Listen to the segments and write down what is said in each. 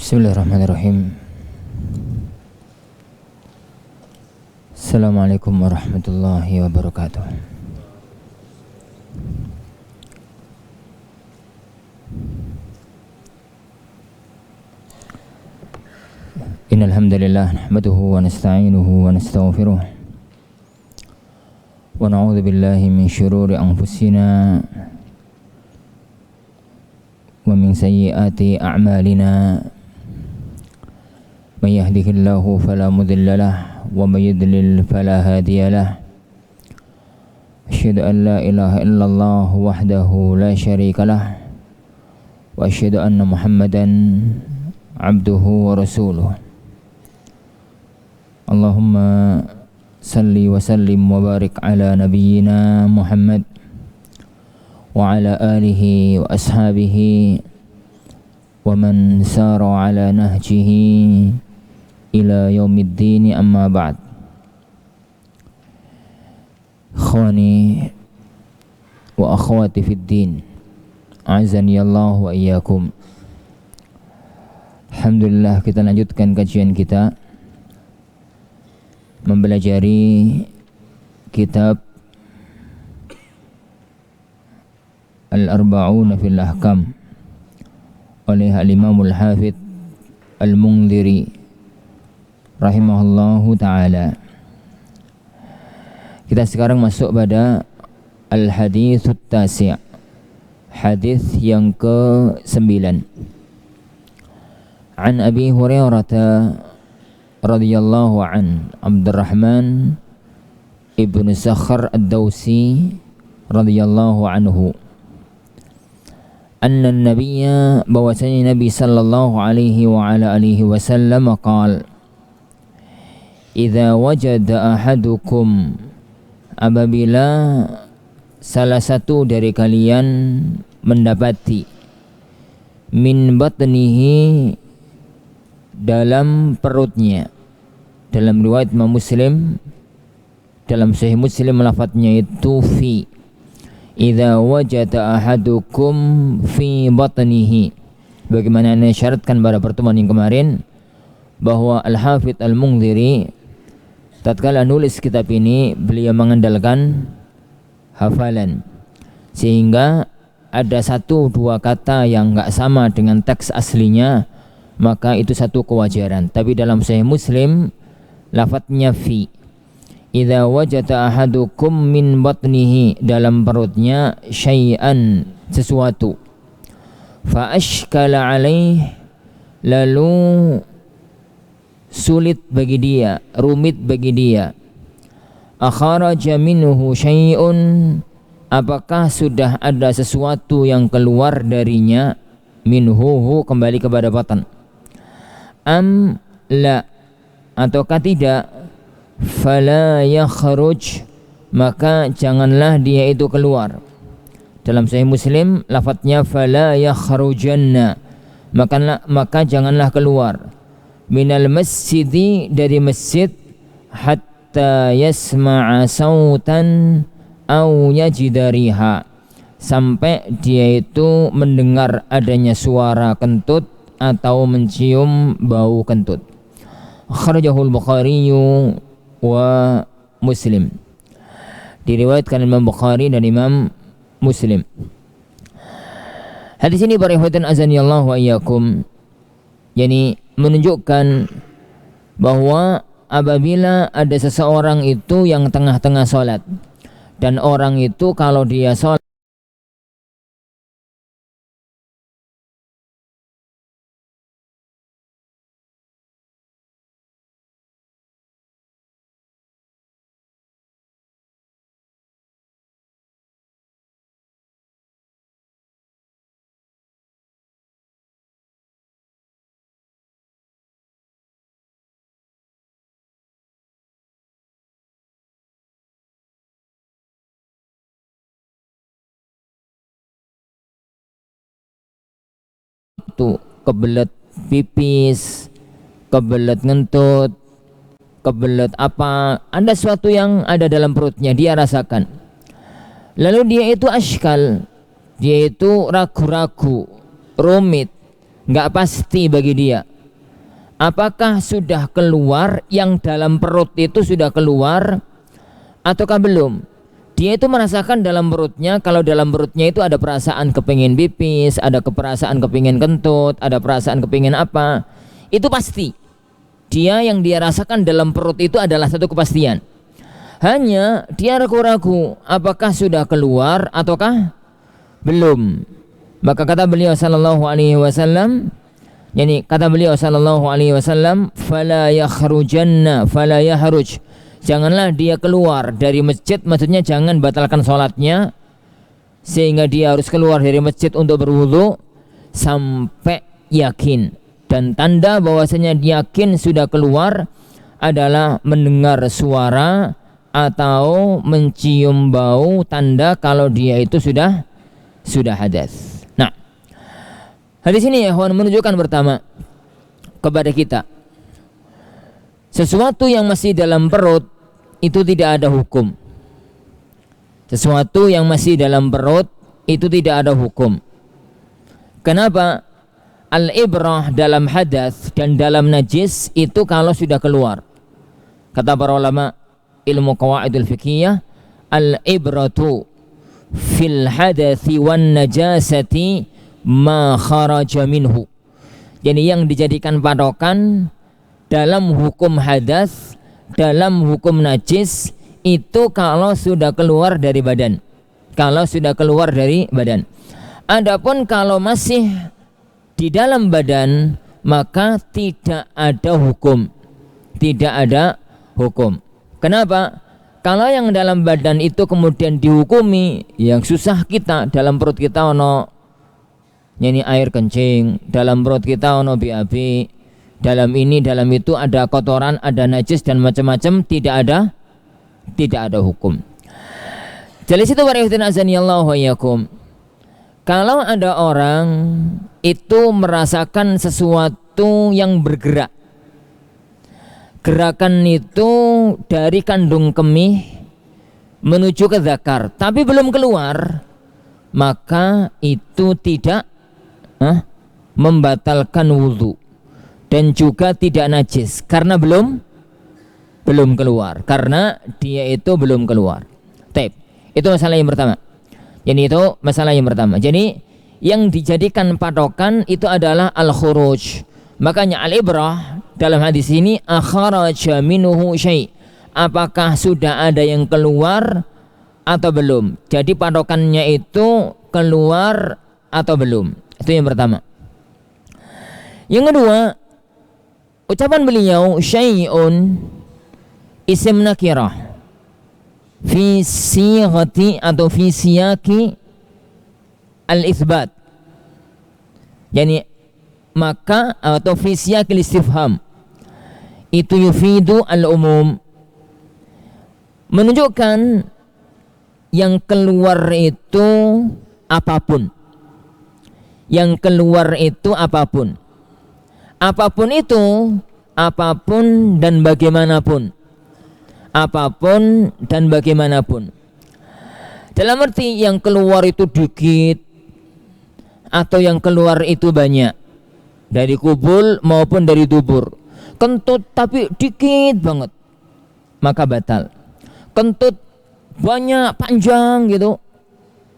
Bismillahirrahmanirrahim. Assalamualaikum warahmatullahi wabarakatuh. Innal hamdalillah nahmaduhu wa nasta'inuhu wa nastaghfiruh wa na'udzu billahi min shururi anfusina wa min sayyiati a'malina. Man yahdihillahu fala mudilla lahu wa may yudlil fala hadiya lahu. Asyhadu an la ilaha illallah wahdahu la syarika lahu wa asyhadu anna Muhammadan abduhu wa rasuluh. Allahumma salli wa sallim wa barik ala nabiyyina Muhammad wa ala alihi wa ashabihi wa man sara ala nahjihi ila yaumiddin, amma ba'd. Ikhwani wa akhwati fid din, a'azani Allah wa iyyakum. Alhamdulillah, kita lanjutkan kajian kita mempelajari kitab Al-Arba'un fil Ahkam oleh Al-Imam Al-Hafidh Al-Mundhiri rahimahullahu ta'ala. Kita sekarang masuk pada Al-Hadithut Tasi', hadis yang ke-9. An Abi Hurairah radhiyallahu an Abdurrahman ibnu Sakhr ad-Dawsi radhiyallahu anhu, anna an-nabiyya, bahwasanya Nabi sallallahu alaihi wa ala alihi wasallam qaal, idza wajada ahadukum, apabila salah satu dari kalian mendapati, min batnihi, dalam perutnya. Dalam riwayat Imam Muslim, dalam Sahih Muslim lafadznya itu fi. Idza wajada ahadukum fi batnihi. Bagaimana yang disyaratkan pada pertemuan yang kemarin, bahwa Al-Hafidh Al-Mundhiri tatkala nulis kitab ini, beliau mengandalkan hafalan, sehingga ada satu dua kata yang enggak sama dengan teks aslinya, maka itu satu kewajaran. Tapi dalam Sahih Muslim lafadznya fi. Idza wajada ahadukum min batnihi, dalam perutnya, syai'an, sesuatu. Fa ashkala alaih, lalu sulit bagi dia, rumit bagi dia. Akharaja minhu syai'un, apakah sudah ada sesuatu yang keluar darinya, minhu, kembali kepada batan. Am la, ataukah tidak, fala yakhruj, maka janganlah dia itu keluar. Dalam Sahih Muslim lafadznya fala yakhrujanna, maka janganlah keluar, minal masjidi, dari masjid, hatta yasma'a sautan au yajidariha, sampai dia itu mendengar adanya suara kentut atau mencium bau kentut. Akhrajahul Bukhari wa Muslim, diriwayatkan Imam Bukhari dan Imam Muslim. Hadis ini para ikhwatan azani Allah wa iyyakum, yakni menunjukkan bahwa apabila ada seseorang itu yang tengah-tengah sholat, dan orang itu kalau dia sholat itu kebelet pipis, kebelet ngentut, kebelet apa, ada sesuatu yang ada dalam perutnya dia rasakan. Lalu dia itu ashkal, dia itu ragu-ragu, rumit, nggak pasti bagi dia. apakah sudah keluar, yang dalam perut itu sudah keluar ataukah belum. Dia itu merasakan dalam perutnya, kalau dalam perutnya itu ada perasaan kepingin pipis, ada perasaan kepingin kentut, ada perasaan kepingin apa, itu pasti. Dia yang dia rasakan dalam perut itu adalah satu kepastian. Hanya dia ragu-ragu apakah sudah keluar ataukah belum. Maka kata beliau sallallahu alaihi wasallam, kata beliau sallallahu alaihi wasallam, fala yakhrujanna fala yahruj. Janganlah dia keluar dari masjid, maksudnya jangan batalkan sholatnya sehingga dia harus keluar dari masjid untuk berwudu sampai yakin. Dan tanda bahwasanya yakin sudah keluar adalah mendengar suara atau mencium bau, tanda kalau dia itu sudah hadas. Nah, hadis ini ya kawan menunjukkan pertama kepada kita, sesuatu yang masih dalam perut itu tidak ada hukum. Sesuatu yang masih dalam perut itu tidak ada hukum. Kenapa? Al-ibrah dalam hadas dan dalam najis itu kalau sudah keluar. Kata para ulama ilmu qawaidul fiqhiyah, al-ibratu fil hadathi wan najasati ma kharaja minhu. Jadi yang dijadikan patokan dalam hukum hadas, dalam hukum najis itu kalau sudah keluar dari badan. Kalau sudah keluar dari badan. Adapun kalau masih di dalam badan, maka tidak ada hukum. Tidak ada hukum. Kenapa? Kalau yang dalam badan itu kemudian dihukumi, yang susah kita, dalam perut kita ono air kencing, dalam perut kita ono BAB, dalam ini dalam itu ada kotoran, ada najis dan macam-macam, tidak ada hukum. Jadi situ warahmatullahi azanillahu wa iyyakum. Kalau ada orang itu merasakan sesuatu yang bergerak, gerakan itu dari kandung kemih menuju ke zakar, tapi belum keluar, maka itu tidak membatalkan wudu dan juga tidak najis karena belum keluar, karena dia itu belum keluar. Itu masalah yang pertama. Jadi itu masalah yang pertama. Jadi yang dijadikan patokan itu adalah al-khuruj. Makanya al-ibrah dalam hadis ini akharaja minhu syai'. Apakah sudah ada yang keluar atau belum? Jadi patokannya itu keluar atau belum. Itu yang pertama. Yang kedua, ucapan beliau syai'un isim nakirah fi sighati atau fi siyaki al-itsbat. Yani maka atau fi siyaki al-istifham itu yufidu al-umum, menunjukkan yang keluar itu apapun. Yang keluar itu apapun. Apapun itu, apapun dan bagaimanapun. Apapun dan bagaimanapun. Dalam arti yang keluar itu dikit atau yang keluar itu banyak, dari kubul maupun dari dubur. Kentut tapi dikit banget, maka batal. Kentut banyak panjang gitu,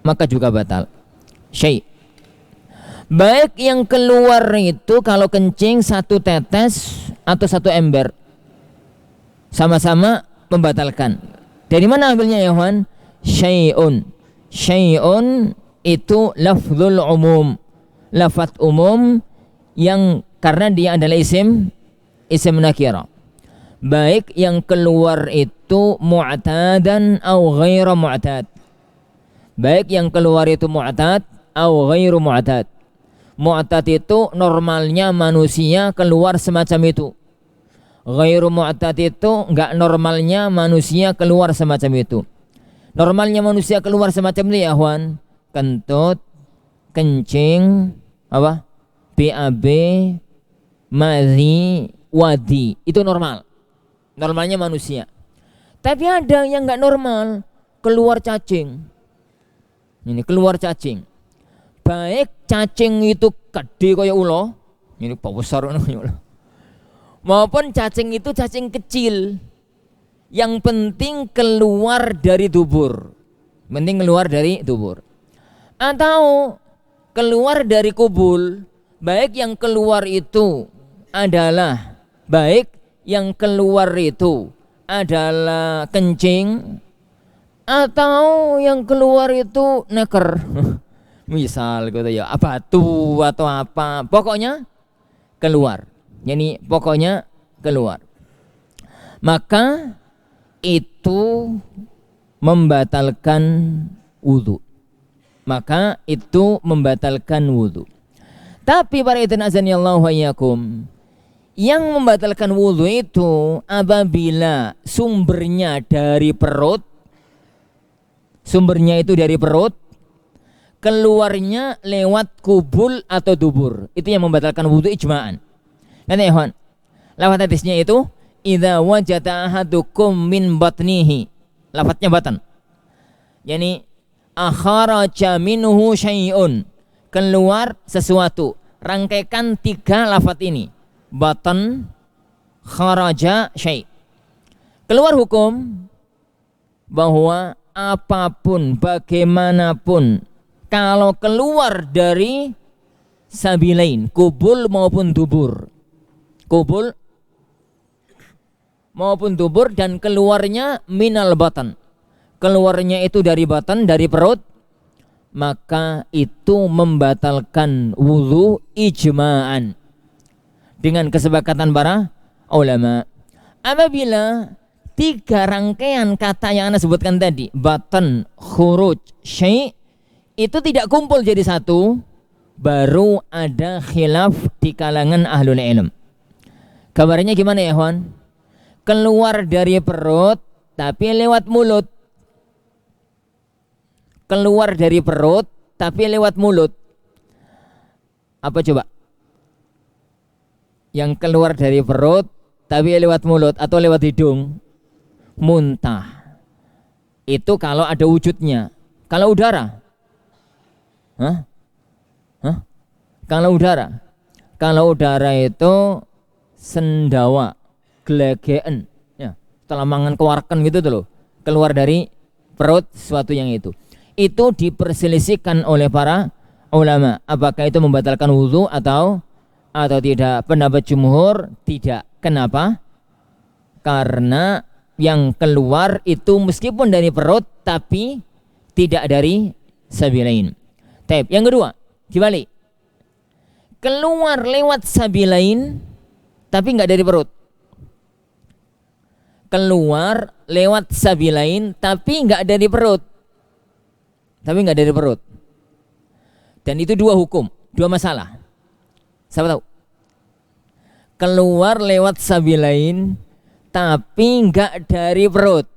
maka juga batal. Syai'. Baik yang keluar itu kalau kencing satu tetes atau satu ember, sama-sama membatalkan. Dari mana ambilnya ya Juan? Syai'un. Syai'un itu lafzul umum, lafaz umum yang karena dia adalah isim nakirah. Baik yang keluar itu mu'tadan atau ghairu mu'tad. Baik yang keluar itu mu'tad atau ghairu mu'tad. Mu'tad itu normalnya manusia keluar semacam itu. Ghairu mu'tad itu enggak normalnya manusia keluar semacam itu. Normalnya manusia keluar semacam ini ya Juan, kentut, kencing, apa? BAB, madhi, wadi, itu normal. Normalnya manusia. Tapi ada yang enggak normal, keluar cacing. Ini keluar cacing. Baik cacing itu gede kayak ulo, ini besar kayak ulo. maupun cacing itu cacing kecil, yang penting keluar dari dubur, atau keluar dari kubul, baik yang keluar itu adalah kencing, atau yang keluar itu neker misal gitu ya, batu atau apa, pokoknya keluar. Maka itu membatalkan wudu. Tapi para ikhwan azanillahu wa iyyakum, yang membatalkan wudu itu apabila sumbernya itu dari perut, keluarnya lewat kubul atau dubur, itu yang membatalkan wudu ijma'an. Kan ya ikhwan, lafaz hadisnya itu idza wajada ahadukum min batnihi, lafadznya batan, yani akharaja minhu syai'un, keluar sesuatu. Rangkaikan 3 lafaz ini, batan, kharaja, syai'. Keluar hukum bahwa apapun, bagaimanapun, kalau keluar dari sabilain, kubul maupun dubur, dan keluarnya minal batan, keluarnya itu dari batan, dari perut, maka itu membatalkan wudu ijma'an dengan kesepakatan para ulama. Apabila 3 rangkaian kata yang Anda sebutkan tadi, batan, khuruj, syai', itu tidak kumpul jadi satu, baru ada khilaf di kalangan ahlul ilm. Kabarnya gimana ya Juan? Keluar dari perut tapi lewat mulut. Apa coba? Yang keluar dari perut tapi lewat mulut atau lewat hidung? Muntah. Itu kalau ada wujudnya. Kalau udara? Kalau udara itu sendawa, glegeen, ya, setelah mangan keluarkan gitu tuh loh, keluar dari perut sesuatu yang itu diperselisihkan oleh para ulama, apakah itu membatalkan wudu atau tidak. Pendapat jumhur tidak. Kenapa? Karena yang keluar itu meskipun dari perut tapi tidak dari sabilain. Yang kedua, dibalik, keluar lewat sabilain tapi nggak dari perut. Keluar lewat sabilain tapi nggak dari perut. Dan itu 2 hukum, 2 masalah. Siapa tahu? Keluar lewat sabilain tapi nggak dari perut.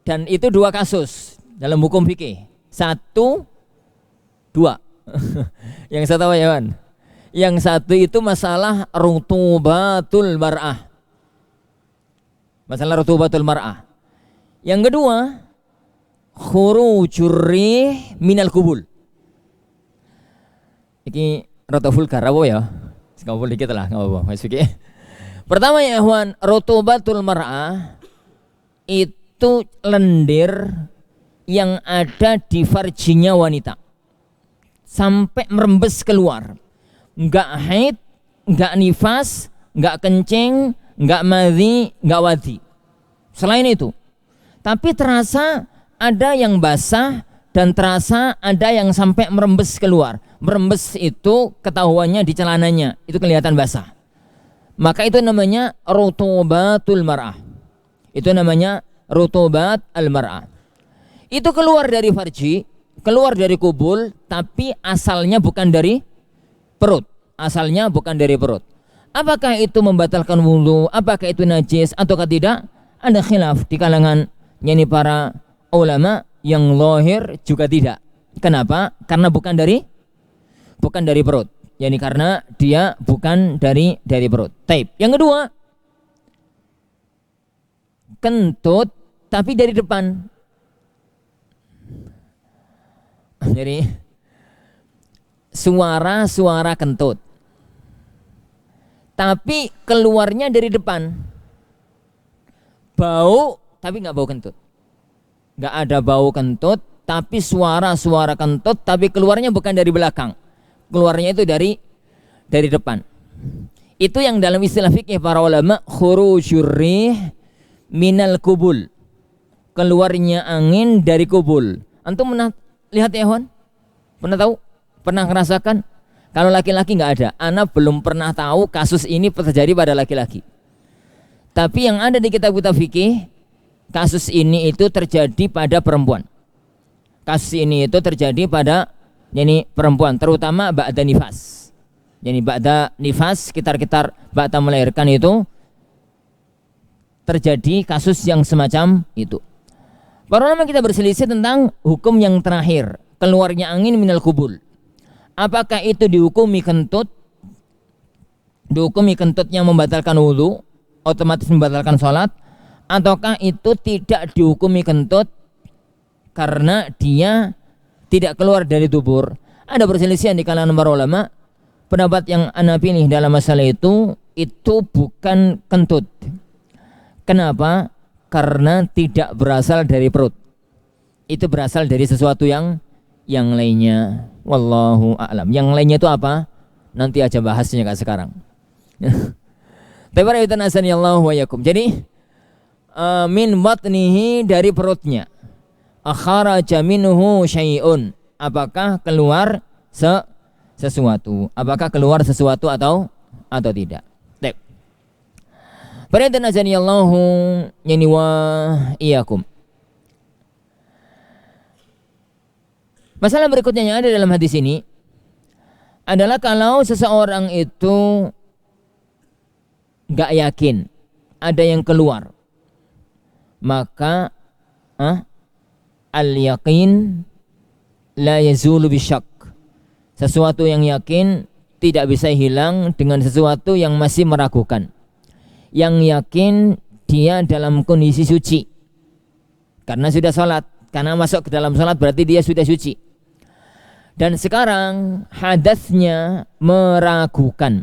Dan itu 2 kasus dalam hukum fikih. 1, 2. Yang saya tahu ya kan? Yang satu itu masalah rutubatul mar'ah. Yang kedua, khurujur rih minal kubul. Ini rada vulgar apa ya? Sekapul dikit lah, enggak apa-apa. Pertama ya ikhwan, rutubatul mar'ah itu lendir yang ada di farjinya wanita sampai merembes keluar. Enggak haid, enggak nifas, enggak kencing, enggak madhi, enggak wadhi. Selain itu, tapi terasa ada yang basah dan terasa ada yang sampai merembes keluar. Merembes itu ketahuannya di celananya, itu kelihatan basah. Maka itu namanya rutubatul mar'ah. Itu namanya rutubat al-mar'ah. Itu keluar dari farji, keluar dari kubul, tapi asalnya bukan dari perut. Apakah itu membatalkan wudu? Apakah itu najis ataukah tidak? Ada khilaf di kalangan para ulama. Yang zahir juga tidak. Kenapa? Karena bukan dari perut. Karena dia bukan dari perut. Yang kedua, kentut tapi dari depan. Jadi suara kentut tapi keluarnya dari depan. Bau tapi nggak bau kentut. Nggak ada bau kentut, tapi suara kentut, tapi keluarnya bukan dari belakang. Keluarnya itu dari depan. Itu yang dalam istilah fikih para ulama khurujur rih minal kubul. Keluarnya angin dari kubul. Antum pernah lihat ya, Hon? Pernah tahu? Pernah merasakan? Kalau laki-laki nggak ada. Ana belum pernah tahu kasus ini terjadi pada laki-laki. Tapi yang ada di kitab-kitab fikih, kasus ini itu terjadi pada perempuan. Kasus ini itu terjadi pada perempuan, terutama ba'da nifas. Jadi ba'da nifas, sekitar ba'da melahirkan itu terjadi kasus yang semacam itu. Para ulama kita berselisih tentang hukum yang terakhir, keluarnya angin minal kubul. Apakah itu dihukumi kentut? Dihukumi kentutnya membatalkan wudu, otomatis membatalkan sholat, ataukah itu tidak dihukumi kentut karena dia tidak keluar dari dubur? Ada perselisihan di kalangan para ulama. Pendapat yang ana pilih dalam masalah itu bukan kentut. Kenapa? Karena tidak berasal dari perut. Itu berasal dari sesuatu yang lainnya. Wallahu a'lam. Yang lainnya itu apa? Nanti aja bahasnya kak sekarang. Jadi min batnihi, dari perutnya. Akharaja minhu syai'un, apakah keluar sesuatu? Apakah keluar sesuatu atau tidak? Baik. Perhatian azanillahu yani wa iyyakum. Masalah berikutnya yang ada dalam hadis ini adalah kalau seseorang itu gak yakin ada yang keluar, maka al-yaqin la yazulu bisyak. Sesuatu yang yakin tidak bisa hilang dengan sesuatu yang masih meragukan. Yang yakin dia dalam kondisi suci karena sudah sholat. Karena masuk ke dalam sholat berarti dia sudah suci. Dan sekarang hadasnya meragukan.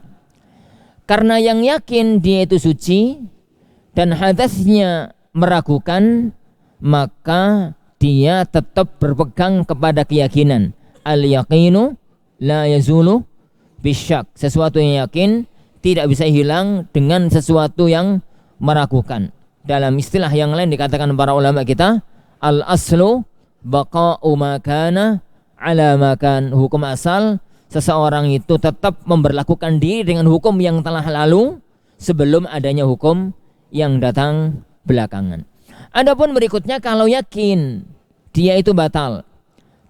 Karena yang yakin dia itu suci dan hadasnya meragukan, maka dia tetap berpegang kepada keyakinan. Al-yaqinu la yazulu bisyak. Sesuatu yang yakin tidak bisa hilang dengan sesuatu yang meragukan. Dalam istilah yang lain dikatakan para ulama kita, al-aslu baqa'u ma kana ala ma kan. Hukum asal seseorang itu tetap memberlakukan diri dengan hukum yang telah lalu sebelum adanya hukum yang datang belakangan. Adapun berikutnya, kalau yakin dia itu batal,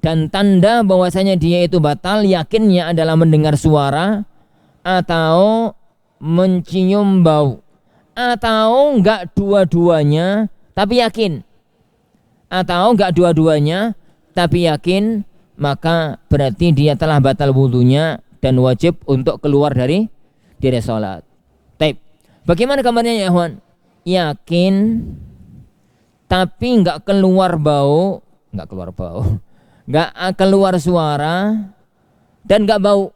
dan tanda bahwasanya dia itu batal yakinnya adalah mendengar suara atau mencium bau, atau enggak dua-duanya tapi yakin, atau enggak dua-duanya tapi yakin, maka berarti dia telah batal wudunya dan wajib untuk keluar dari sholat. Taib. Bagaimana kabarnya ya ikhwan? Yakin tapi enggak keluar bau, enggak keluar suara dan enggak bau.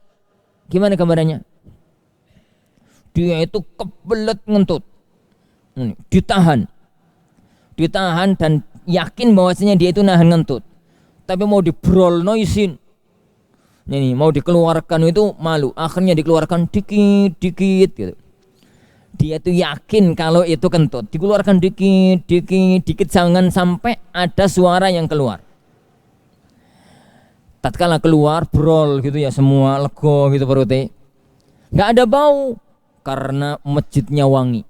Gimana kabarnya? Dia itu kebelet ngentut. Ditahan dan yakin bahwasanya dia itu nahan ngentut. Tapi mau dibrol noisin, ini mau dikeluarkan itu malu, akhirnya dikeluarkan dikit gitu. Dia tuh yakin kalau itu kentut, dikeluarkan dikit, jangan sampai ada suara yang keluar. Tatkala keluar brol gitu ya, semua lego gitu perutnya, nggak ada bau karena masjidnya wangi.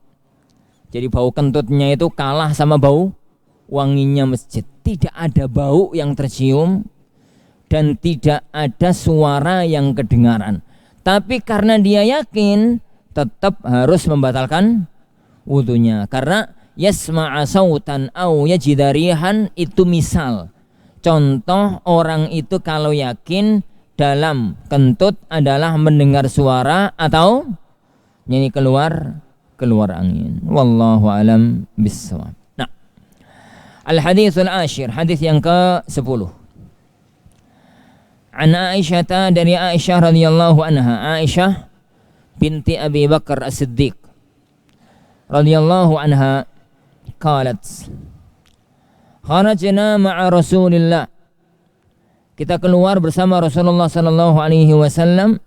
Jadi bau kentutnya itu kalah sama bau wanginya masjid. Tidak ada bau yang tercium dan tidak ada suara yang kedengaran. Tapi karena dia yakin, tetap harus membatalkan wudunya. Karena yasma'a sautan au yajidarihan itu misal. Contoh orang itu kalau yakin dalam kentut adalah mendengar suara atau nyanyi keluar angin. Wallahu alam bissawab. Al-haditsul ashir, hadis yang ke-10. An Aisyah, dari Aisyah radhiyallahu anha. Aisyah binti Abi Bakar As-Siddiq radhiyallahu anha qalat kharajna ma'a Rasulillah, kita keluar bersama Rasulullah sallallahu alaihi wasallam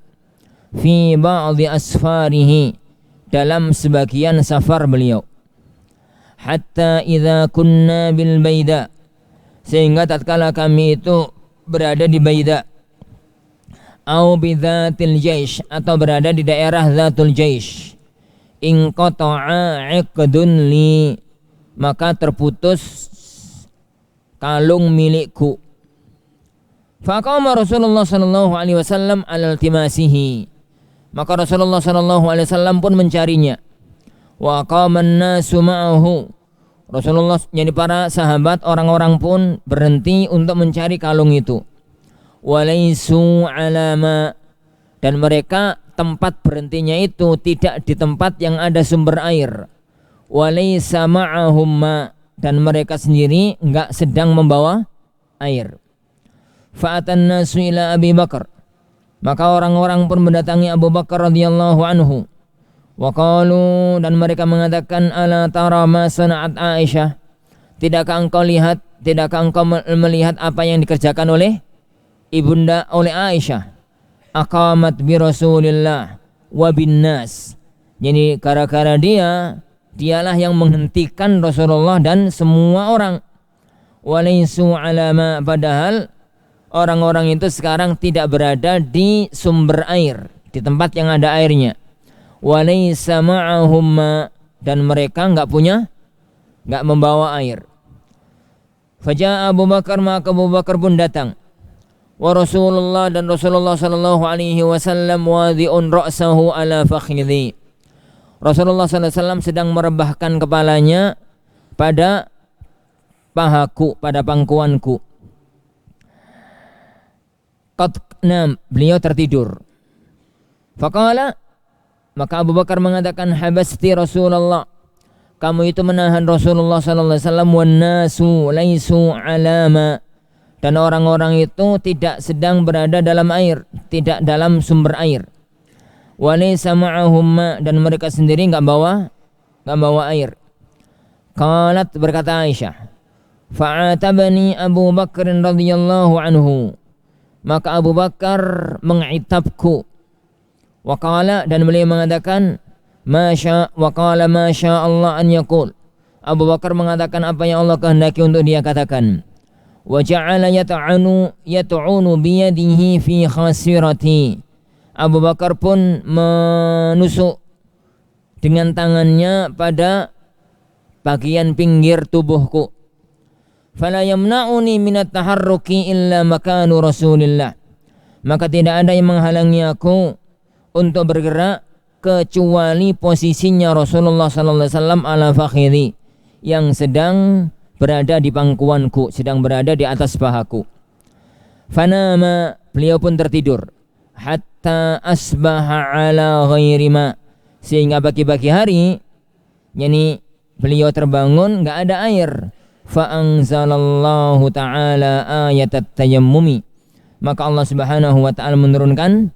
fi ba'dhi asfarihi, dalam sebagian safar beliau, hatta idza kunna bil Baida, sehingga tatkala kami itu berada di Baida, au bidzatil jaish, atau berada di daerah Zatul Jaish, in qata'a 'iqdun li, maka terputus kalung milikku. Faqama Rasulullah sallallahu alaihi wasallam ala iltimasihi, maka Rasulullah sallallahu alaihi wasallam pun mencarinya. Wa qaman nasu ma'ahu, Rasulullah, yakni para sahabat, orang-orang pun berhenti untuk mencari kalung itu. Walaisu alama, dan mereka tempat berhentinya itu tidak di tempat yang ada sumber air. Walaisa ma'ahum ma, dan mereka sendiri enggak sedang membawa air. Fa'atan nasu ila Abi Bakar, maka orang-orang pun mendatangi Abu Bakar radhiyallahu anhu. Wa qalu, dan mereka mengatakan, ala tara ma sana'at Aisyah, tidakkah engkau melihat apa yang dikerjakan oleh ibunda, oleh Aisyah? Aqamat bi Rasulillah wa bin nas, jadi gara-gara dialah yang menghentikan Rasulullah dan semua orang. Walaisu alama, padahal orang-orang itu sekarang tidak berada di sumber air, di tempat yang ada airnya. Walaisa ma'ahum, dan mereka enggak membawa air. Faja'a Abu Bakar, maka Abu Bakar pun datang. Wa Rasulullah, dan Rasulullah sallallahu alaihi wasallam wadhi'un ra'sahu ala fakhidhi, Rasulullah sallallahu alaihi wasallam sedang merebahkan kepalanya pada pahaku, pada pangkuanku. Qad nam, beliau tertidur. Faqala, maka Abu Bakar mengatakan, habasti Rasulullah, kamu itu menahan Rasulullah sallallahu alaihi wasallam, wan nasu laisu alama, dan orang-orang itu tidak sedang berada dalam air, tidak dalam sumber air. Walaysa ma'ahum ma, dan mereka sendiri enggak bawa air. Qalat, berkata Aisyah, fa'atabani Abu Bakar radhiyallahu anhu, maka Abu Bakar mengitabku. Wa qala, dan beliau mengatakan, wa qala ma sya Allah an yaqul, Abu Bakar mengatakan apa yang Allah kehendaki untuk dia katakan. Wa ja'ala yat'unu biyadihi fi khasirati, Abu Bakar pun menusuk dengan tangannya pada bagian pinggir tubuhku. Fala yamna'uni minat taharruki illa makanu Rasulillah, maka tidak ada yang menghalangi aku untuk bergerak kecuali posisinya Rasulullah sallallahu alaihi wasallam ala fakhidhi, yang sedang berada di pangkuanku, sedang berada di atas pahaku. Fanama, beliau pun tertidur. Hatta asbaha ala ghairi ma, sehingga pagi-pagi hari, yakni beliau terbangun enggak ada air. Fa anzalallahu ta'ala ayat at-tayammumi, maka Allah Subhanahu wa ta'ala menurunkan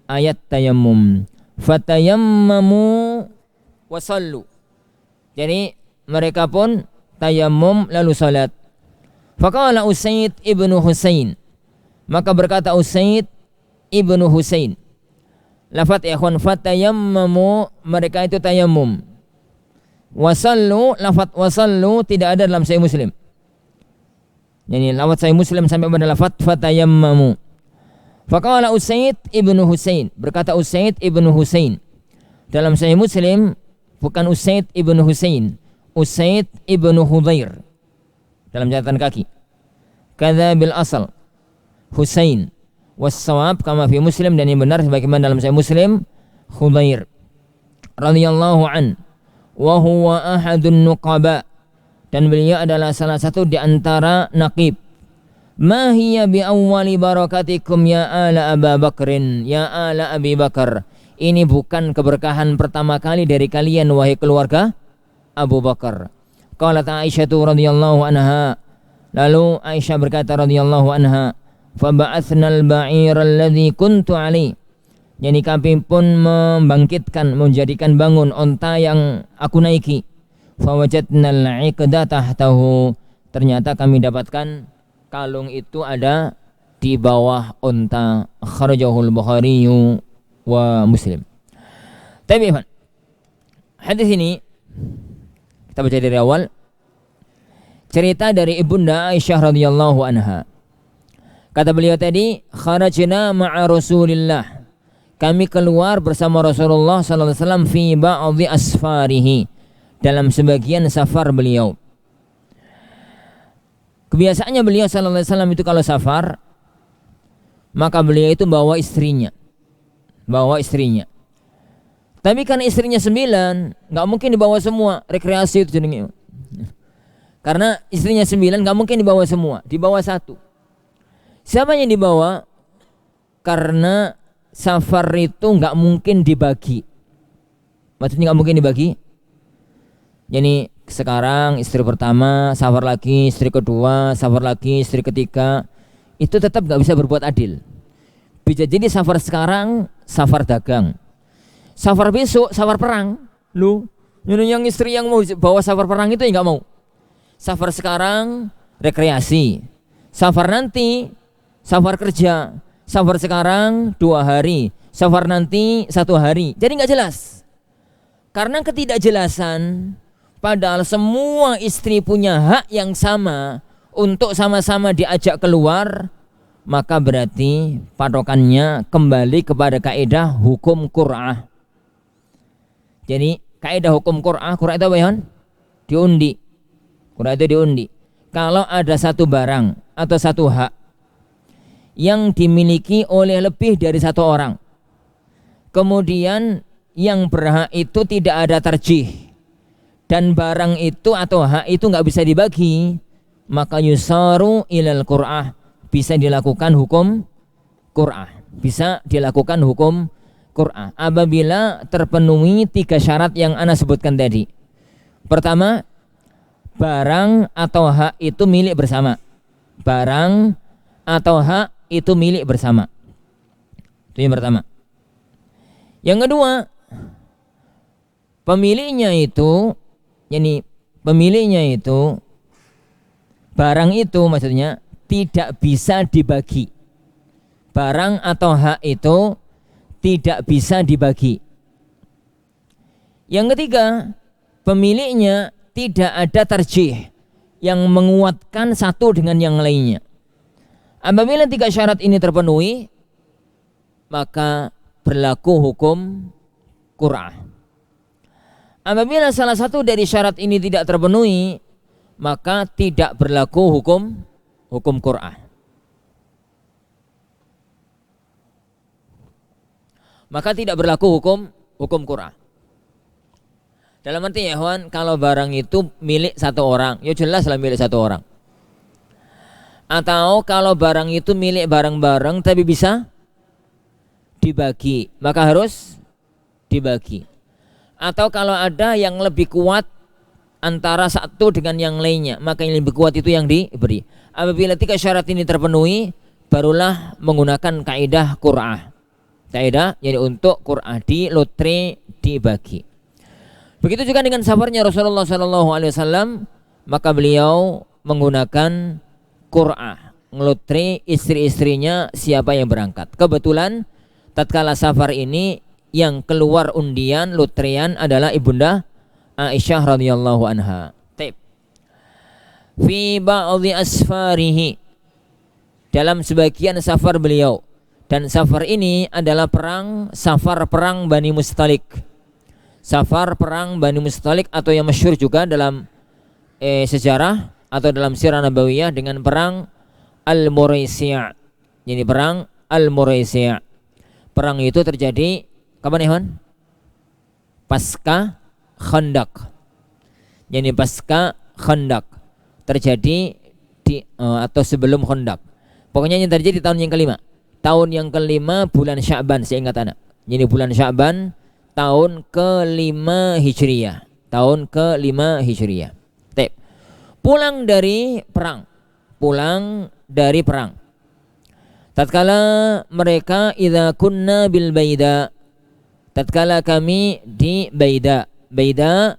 ayat tayammum. Fatayammamu wasallu, jadi mereka pun tayammum lalu salat. Faqala Usaid ibnu Husain, maka berkata Usaid ibnu Husain, lafaz ya ikhwan, fatayammamu, mereka itu tayammum. Wasallu, lafaz wasallu tidak ada dalam Sahih Muslim. Yani lafaz Sahih Muslim sampai pada lafaz fatayammamu. Faqala Usaid ibnu Husain, berkata Usaid ibnu Husain, dalam Sahih Muslim bukan Usaid ibnu Husain, Usaid ibnu Hudhair dalam catatan kaki. Kadza bil asal Husain was-shawab kama fi Muslim, dan yang benar sebagaimana dalam Sahih Muslim, Hudhair radhiyallahu an wa huwa ahadun nuqaba, dan beliau adalah salah satu di antara naqib. Ma hiya bi awwali barakatikum ya ala Abu Bakrin, ya ala Abi Bakar, ini bukan keberkahan pertama kali dari kalian wahai keluarga Abu Bakar. Qalat Aisyah radhiyallahu anha, lalu Aisyah berkata radhiyallahu anha, fa ba'athna al-ba'ir alladhi kuntu alaihi, Yani kami pun membangkitkan, menjadikan bangun onta yang aku naiki. Fawajadnal 'iqda tahtahu. Ternyata kami dapatkan kalung itu ada di bawah onta. Kharajahul Bukhari wa Muslim. Tapi hadis ini kita baca dari awal. Cerita dari Ibunda Aisyah radhiyallahu anha. Kata beliau tadi, kharajna ma'a Rasulillah. Kami keluar bersama Rasulullah sallallahu alaihi wasallam fi ba'dhi asfarihi, dalam sebagian safar beliau. Kebiasaannya beliau sallallahu alaihi wasallam itu kalau safar, maka beliau itu bawa istrinya. Tapi karena istrinya 9, nggak mungkin dibawa semua, rekreasi itu jadinya. Karena istrinya 9 nggak mungkin dibawa semua, dibawa 1. Siapa yang dibawa? Karena safar itu nggak mungkin dibagi. Maksudnya nggak mungkin dibagi. Jadi sekarang istri pertama, safar lagi istri kedua, safar lagi istri ketiga, itu tetap nggak bisa berbuat adil. Bisa jadi safar sekarang safar dagang, safar besok safar perang. Lu yang istri yang mau bawa safar perang itu ya nggak mau. Safar sekarang rekreasi, safar nanti safar kerja. Safar sekarang 2 hari, safar nanti 1 hari. Jadi nggak jelas. Karena ketidakjelasan, padahal semua istri punya hak yang sama untuk sama-sama diajak keluar, maka berarti patokannya kembali kepada kaidah hukum qur'ah. Jadi kaidah hukum qur'ah itu apa ya? Diundi. Qur'ah itu diundi. Kalau ada satu barang atau satu hak yang dimiliki oleh lebih dari 1 orang, kemudian yang berhak itu tidak ada tarjih, dan barang itu atau hak itu nggak bisa dibagi, maka yusaru ilal qur'ah, bisa dilakukan hukum qur'ah, bisa dilakukan hukum qur'ah apabila terpenuhi 3 syarat yang ana sebutkan tadi. Pertama, barang atau hak itu milik bersama. Barang atau hak itu milik bersama. Itu yang pertama. Yang kedua, pemiliknya itu barang itu maksudnya tidak bisa dibagi. Barang atau hak itu tidak bisa dibagi. Yang ketiga, pemiliknya tidak ada tarjih yang menguatkan satu dengan yang lainnya. Apabila 3 syarat ini terpenuhi, maka berlaku hukum qur'ah. Apabila salah satu dari syarat ini tidak terpenuhi, maka tidak berlaku hukum qur'ah. Maka tidak berlaku hukum qur'ah. Dalam arti ya kawan, kalau barang itu milik 1 orang, ya jelas lah milik 1 orang. Atau kalau barang itu milik bareng-bareng tapi bisa dibagi, maka harus dibagi. Atau kalau ada yang lebih kuat antara satu dengan yang lainnya, maka yang lebih kuat itu yang diberi. Apabila 3 syarat ini terpenuhi, barulah menggunakan kaidah qur'ah. Kaidah jadi untuk qur'ah, di lotre, dibagi. Begitu juga dengan safarnya Rasulullah SAW, maka beliau menggunakan qur'ah, ngelotri istri-istrinya siapa yang berangkat. Kebetulan tatkala safar ini yang keluar undian lotrian adalah Ibunda Aisyah radhiyallahu anha. Fi ba'dhi asfarihi, dalam sebagian safar beliau, dan safar ini adalah safar perang Bani Mustalik. Safar perang Bani Mustalik atau yang masyhur juga dalam sejarah atau dalam sirah nabawiyah dengan perang Al-Muraisi'. Jadi perang Al-Muraisi'. Perang itu terjadi kapan ya, pasca Khandaq. Jadi pasca Khandaq terjadi di atau sebelum Khandaq. Pokoknya yang terjadi di tahun yang kelima. Tahun yang kelima bulan Sya'ban, seingat anak. Jadi bulan Sya'ban tahun ke-5 Hijriyah. Tahun ke-5 Hijriyah. Pulang dari perang. tatkala mereka idza kunna bil baida, tatkala kami di Baida. Baida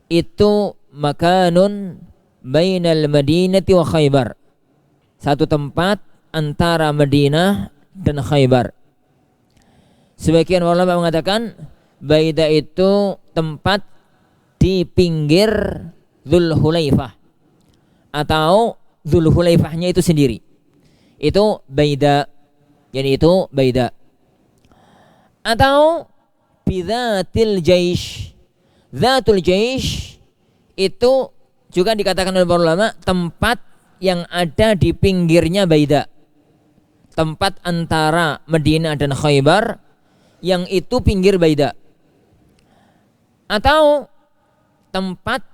itu makanun bainal Madinati wa Khaybar, satu tempat antara Madinah dan Khaybar. Sebagian ulama mengatakan Baida itu tempat di pinggir Dzulhulaifah, atau Dzulhulaifahnya itu sendiri. Itu Baida, jadi itu Baida. Atau bidzatil jaish. Dzatul jaish itu juga dikatakan oleh para ulama tempat yang ada di pinggirnya Baida, tempat antara Madinah dan Khaybar yang itu pinggir Baida. Atau tempat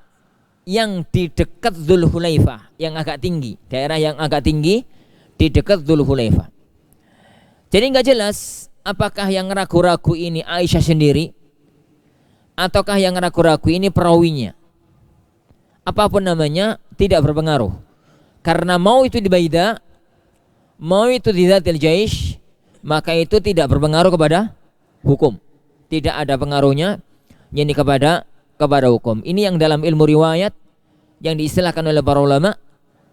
yang di dekat Dzulhulaifah, yang agak tinggi, daerah yang agak tinggi di dekat Dzulhulaifah. Jadi nggak jelas apakah yang ragu-ragu ini Aisyah sendiri ataukah yang ragu-ragu ini perawinya. Apapun namanya tidak berpengaruh, karena mau itu di Baida, mau itu di Dzatil Jaish, maka itu tidak berpengaruh kepada hukum. Tidak ada pengaruhnya yakni kepada hukum. Ini yang dalam ilmu riwayat yang diistilahkan oleh para ulama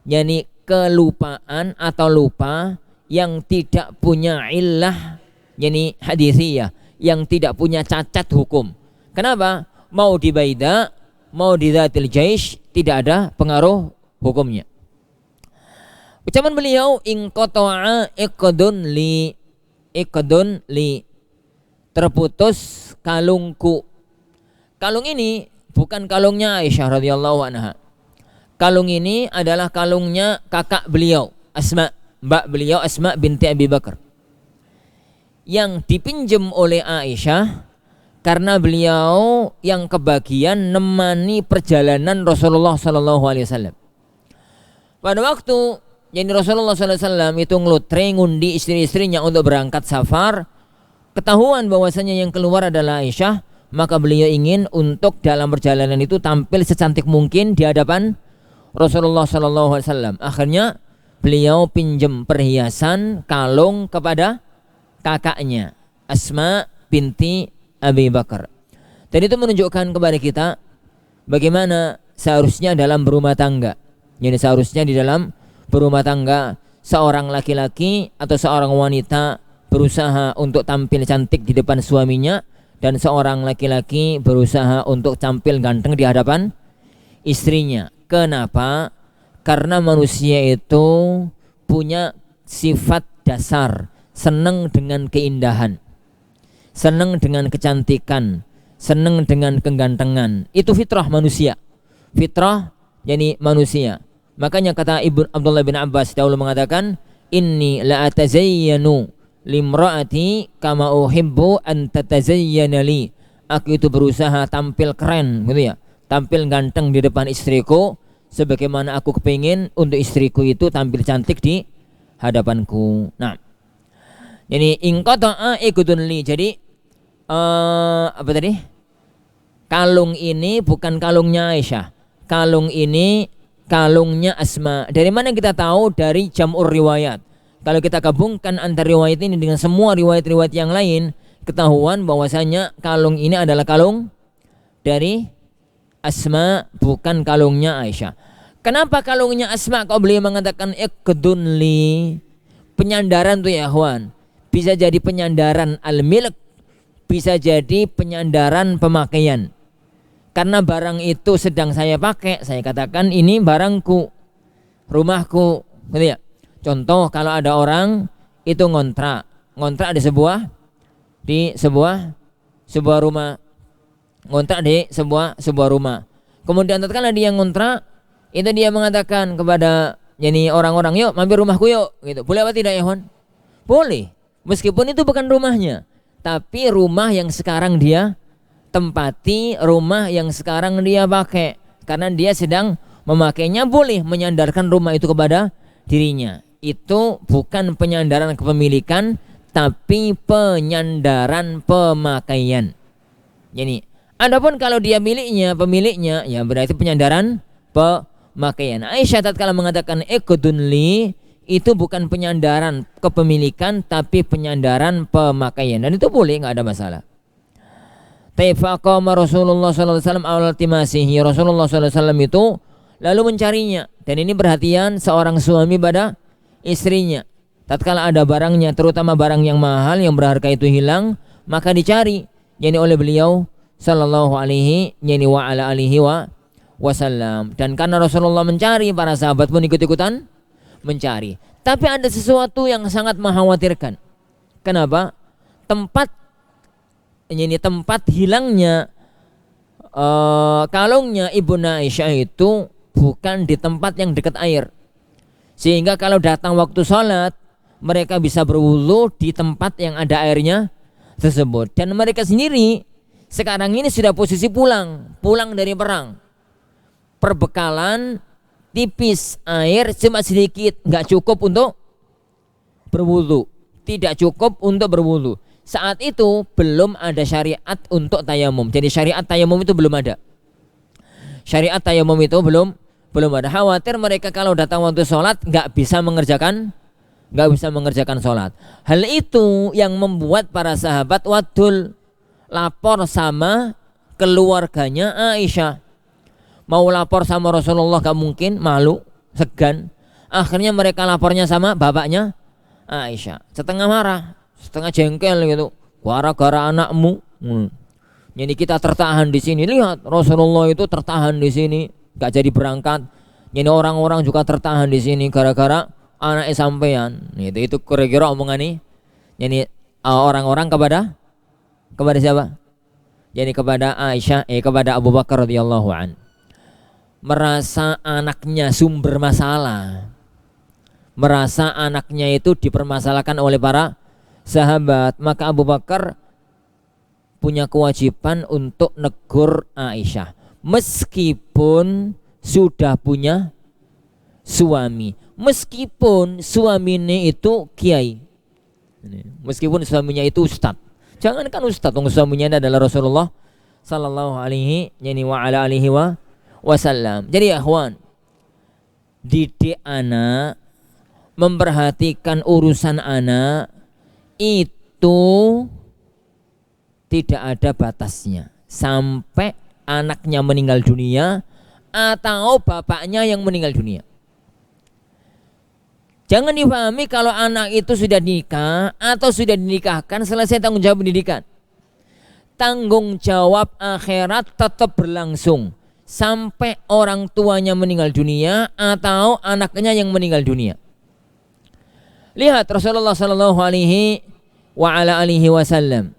yakni kelupaan atau lupa yang tidak punya illah, yakni hadisiyah, yang tidak punya cacat hukum. Kenapa? Mau di Baida, mau di Dzatil Jaish, tidak ada pengaruh hukumnya. Ucapan beliau, inqata'a iqdun li, terputus kalungku. Kalung ini bukan kalungnya Aisyah radhiyallahu anha. Kalung ini adalah kalungnya kakak beliau, Asma, mbak beliau Asma binti Abi Bakar, yang dipinjam oleh Aisyah karena beliau yang kebagian nemani perjalanan Rasulullah sallallahu alaihi wasallam. Pada waktu yang Rasulullah sallallahu alaihi wasallam itu ngelutre ngundi istri-istrinya untuk berangkat safar, ketahuan bahwasanya yang keluar adalah Aisyah, maka beliau ingin untuk dalam perjalanan itu tampil secantik mungkin di hadapan Rasulullah sallallahu alaihi wasallam. Akhirnya beliau pinjam perhiasan kalung kepada kakaknya Asma binti Abi Bakar. Dan itu menunjukkan kepada kita bagaimana seharusnya dalam berumah tangga. Jadi seharusnya di dalam berumah tangga seorang laki-laki atau seorang wanita berusaha untuk tampil cantik di depan suaminya, dan seorang laki-laki berusaha untuk tampil ganteng di hadapan istrinya. Kenapa? Karena manusia itu punya sifat dasar, senang dengan keindahan, senang dengan kecantikan, senang dengan kegantengan. Itu fitrah manusia. Fitrah yani manusia. Makanya kata Ibnu Abdullah bin Abbas dahulu mengatakan, inni la atazayyanu limraati kama uhibbu an tatazayyana li. Aku itu berusaha tampil keren gitu ya, tampil ganteng di depan istriku sebagaimana aku kepingin untuk istriku itu tampil cantik di hadapanku. Nah, jadi inqata'a iqdun li. Jadi apa tadi? Kalung ini bukan kalungnya Aisyah. Kalung ini kalungnya Asma. Dari mana kita tahu? Dari jam'ur riwayat. Kalau kita gabungkan antara riwayat ini dengan semua riwayat-riwayat yang lain, ketahuan bahwasanya kalung ini adalah kalung dari Asma, bukan kalungnya Aisyah. Kenapa kalungnya Asma kok beliau mengatakan iqdun li? Penyandaran tuh ya ikhwan. Bisa jadi penyandaran al-milk, bisa jadi penyandaran pemakaian. Karena barang itu sedang saya pakai, saya katakan ini barangku, rumahku, gitu ya. Contoh kalau ada orang itu ngontrak di sebuah rumah, ngontrak di sebuah rumah. Kemudian tatkala dia ngontrak, itu dia mengatakan kepada orang-orang, yuk mampir rumahku yuk, gitu. Boleh apa tidak ya, Hon? Boleh. Meskipun itu bukan rumahnya, tapi rumah yang sekarang dia tempati, rumah yang sekarang dia pakai, karena dia sedang memakainya, boleh menyandarkan rumah itu kepada dirinya. Itu bukan penyandaran kepemilikan, tapi penyandaran pemakaian. Jadi, adapun kalau dia pemiliknya, ya berarti penyandaran pemakaian. Aisyah tatkala mengatakan iqdun li, itu bukan penyandaran kepemilikan tapi penyandaran pemakaian, dan itu boleh, nggak ada masalah. Taifaqama Rasulullah sallallahu alaihi wasallam awal timasihi, Rasulullah sallallahu alaihi wasallam itu lalu mencarinya, dan ini perhatian seorang suami pada istrinya. Tatkala ada barangnya, terutama barang yang mahal yang berharga itu hilang, maka dicari yakni oleh beliau sallallahu alaihi yakni wa ala alihi wasallam. Dan karena Rasulullah mencari, para sahabat pun ikut-ikutan mencari. Tapi ada sesuatu yang sangat mengkhawatirkan. Kenapa? Tempat hilangnya kalungnya Ibunda Aisyah itu bukan di tempat yang dekat air, sehingga kalau datang waktu sholat mereka bisa berwudu di tempat yang ada airnya tersebut. Dan mereka sendiri sekarang ini sudah posisi pulang dari perang, perbekalan tipis, air cuma sedikit, nggak cukup untuk berwudu, tidak cukup untuk berwudu. Saat itu belum ada syariat untuk tayamum. Jadi syariat tayamum itu belum ada. Syariat tayamum itu belum ada. Khawatir mereka kalau datang waktu sholat nggak bisa mengerjakan sholat. Hal itu yang membuat para sahabat wadul lapor sama keluarganya Aisyah. Mau lapor sama Rasulullah gak mungkin, malu, segan. Akhirnya mereka lapornya sama bapaknya Aisyah. Setengah marah, setengah jengkel gitu. Gara-gara anakmu. Jadi kita tertahan di sini. Lihat Rasulullah itu tertahan di sini, gak jadi berangkat. Jadi orang-orang juga tertahan di sini gara-gara anak sampean. Itu kira-kira omongan nih. Jadi orang-orang kepada siapa? Jadi kepada Aisyah, kepada Abu Bakar radhiyallahu an. Merasa anaknya sumber masalah, merasa anaknya itu dipermasalahkan oleh para sahabat, maka Abu Bakar punya kewajiban untuk negur Aisyah meskipun sudah punya suami, meskipun suaminya itu kiai, meskipun suaminya itu ustad. Jangankan ustad, suaminya adalah Rasulullah sallallahu alaihi wa ala alihi wasallam. Jadi ya ikhwan, didik anak, memperhatikan urusan anak itu tidak ada batasnya sampai anaknya meninggal dunia atau bapaknya yang meninggal dunia. Jangan dipahami kalau anak itu sudah nikah atau sudah dinikahkan selesai tanggung jawab pendidikan. Tanggung jawab akhirat tetap berlangsung sampai orang tuanya meninggal dunia atau anaknya yang meninggal dunia. Lihat Rasulullah sallallahu alaihi wa ala alihi wasallam.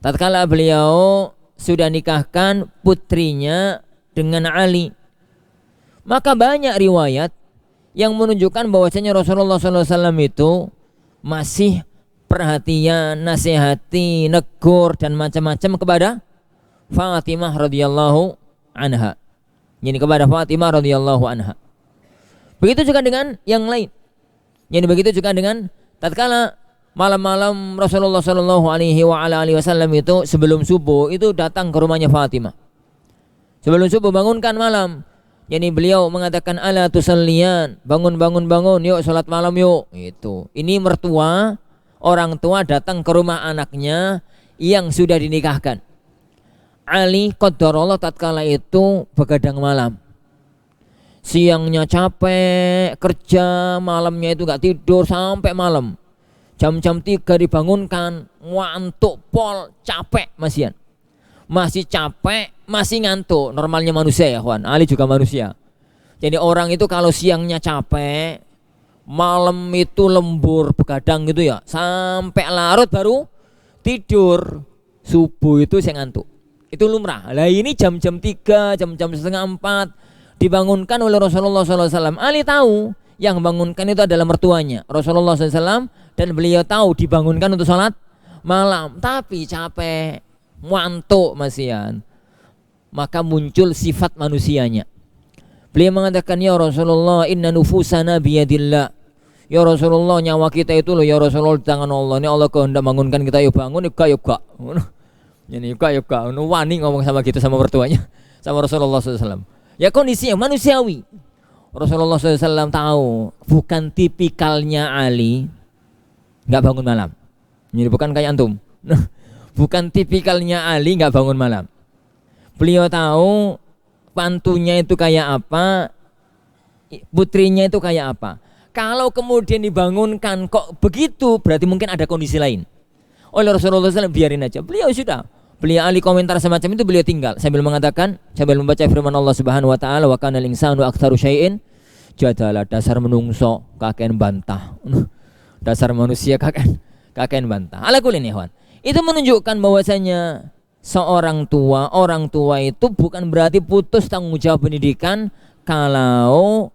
Tatkala beliau sudah nikahkan putrinya dengan Ali, maka banyak riwayat yang menunjukkan bahwasanya Rasulullah sallallahu alaihi wasallam itu masih perhatian, nasihati, negur dan macam-macam kepada Fatimah radhiyallahu anha. Jadi kepada Fatimah radhiyallahu anha. Begitu juga dengan yang lain. Jadi begitu juga dengan tatkala malam-malam Rasulullah sallallahu alaihi wa ala alihi wasallam itu sebelum subuh itu datang ke rumahnya Fatimah. Sebelum subuh bangunkan malam. Jadi beliau mengatakan ala tusalliyan, bangun, yuk salat malam yuk. Itu. Ini mertua, orang tua datang ke rumah anaknya yang sudah dinikahkan. Ali qadarullah tatkala itu begadang malam. Siangnya capek kerja, malamnya itu gak tidur sampai malam. Jam-jam 3 dibangunkan, ngantuk pol, capek masihan. Masih capek, masih ngantuk. Normalnya manusia ya kawan, Ali juga manusia. Jadi orang itu kalau siangnya capek, malam itu lembur begadang gitu ya, sampai larut baru tidur. Subuh itu saya ngantuk. Itu lumrah. Lah ini jam-jam 3, jam-jam setengah 4 dibangunkan oleh Rasulullah SAW. Ali tahu yang bangunkan itu adalah mertuanya Rasulullah SAW, dan beliau tahu dibangunkan untuk sholat malam, tapi capek, ngantuk masihan. Maka muncul sifat manusianya. Beliau mengatakan, ya Rasulullah, inna nufusana biyadillah. Ya Rasulullah, nyawa kita itu loh ya Rasulullah di tangan Allah. Ini Allah kehendak bangunkan kita, yuk bangun, yuk gak. Ini yuk gak. Wani ngomong sama kita, sama mertuanya, sama Rasulullah SAW. Ya kondisinya manusiawi. Rasulullah SAW tahu bukan tipikalnya Ali nggak bangun malam. Ini bukan kayak antum. Bukan tipikalnya Ali nggak bangun malam. Beliau tahu pantunya itu kayak apa, putrinya itu kayak apa. Kalau kemudian dibangunkan kok begitu, berarti mungkin ada kondisi lain. Oleh Rasulullah SAW biarin aja. Beliau sudah. Beliau ahli komentar semacam itu beliau tinggal sambil mengatakan, sambil membaca firman Allah Subhanahu wa taala, wa kanal insanu aktsaru syai'in jadalah. Dasar menungso kakek bantah. Dasar manusia kakek bantah. Ala kulli ikhwan. Itu menunjukkan bahwasanya seorang tua, orang tua itu bukan berarti putus tanggung jawab pendidikan kalau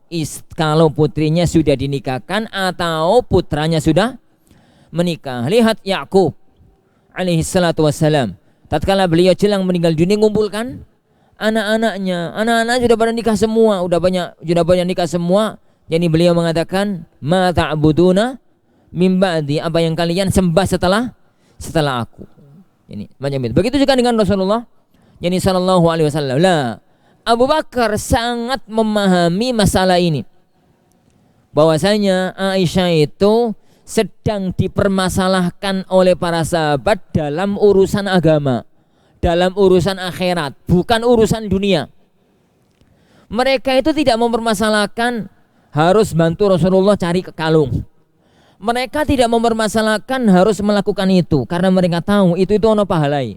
putrinya sudah dinikahkan atau putranya sudah menikah. Lihat Yakub alaihi salatu wassalam. Tatkala beliau jelang meninggal dunia ngumpulkan anak-anaknya. Anak-anak sudah pada nikah semua, sudah banyak nikah semua. Jadi beliau mengatakan, "Ma ta'buduna mim ba'di?" Apa yang kalian sembah setelah aku. Ini macam itu. Begitu juga dengan Rasulullah. Yani sallallahu alaihi wasallam. Lah, Abu Bakar sangat memahami masalah ini. Bahwasanya Aisyah itu sedang dipermasalahkan oleh para sahabat dalam urusan agama, dalam urusan akhirat, bukan urusan dunia. Mereka itu tidak mempermasalahkan harus bantu Rasulullah cari kalung. Mereka tidak mempermasalahkan harus melakukan itu karena mereka tahu itu ono pahalai.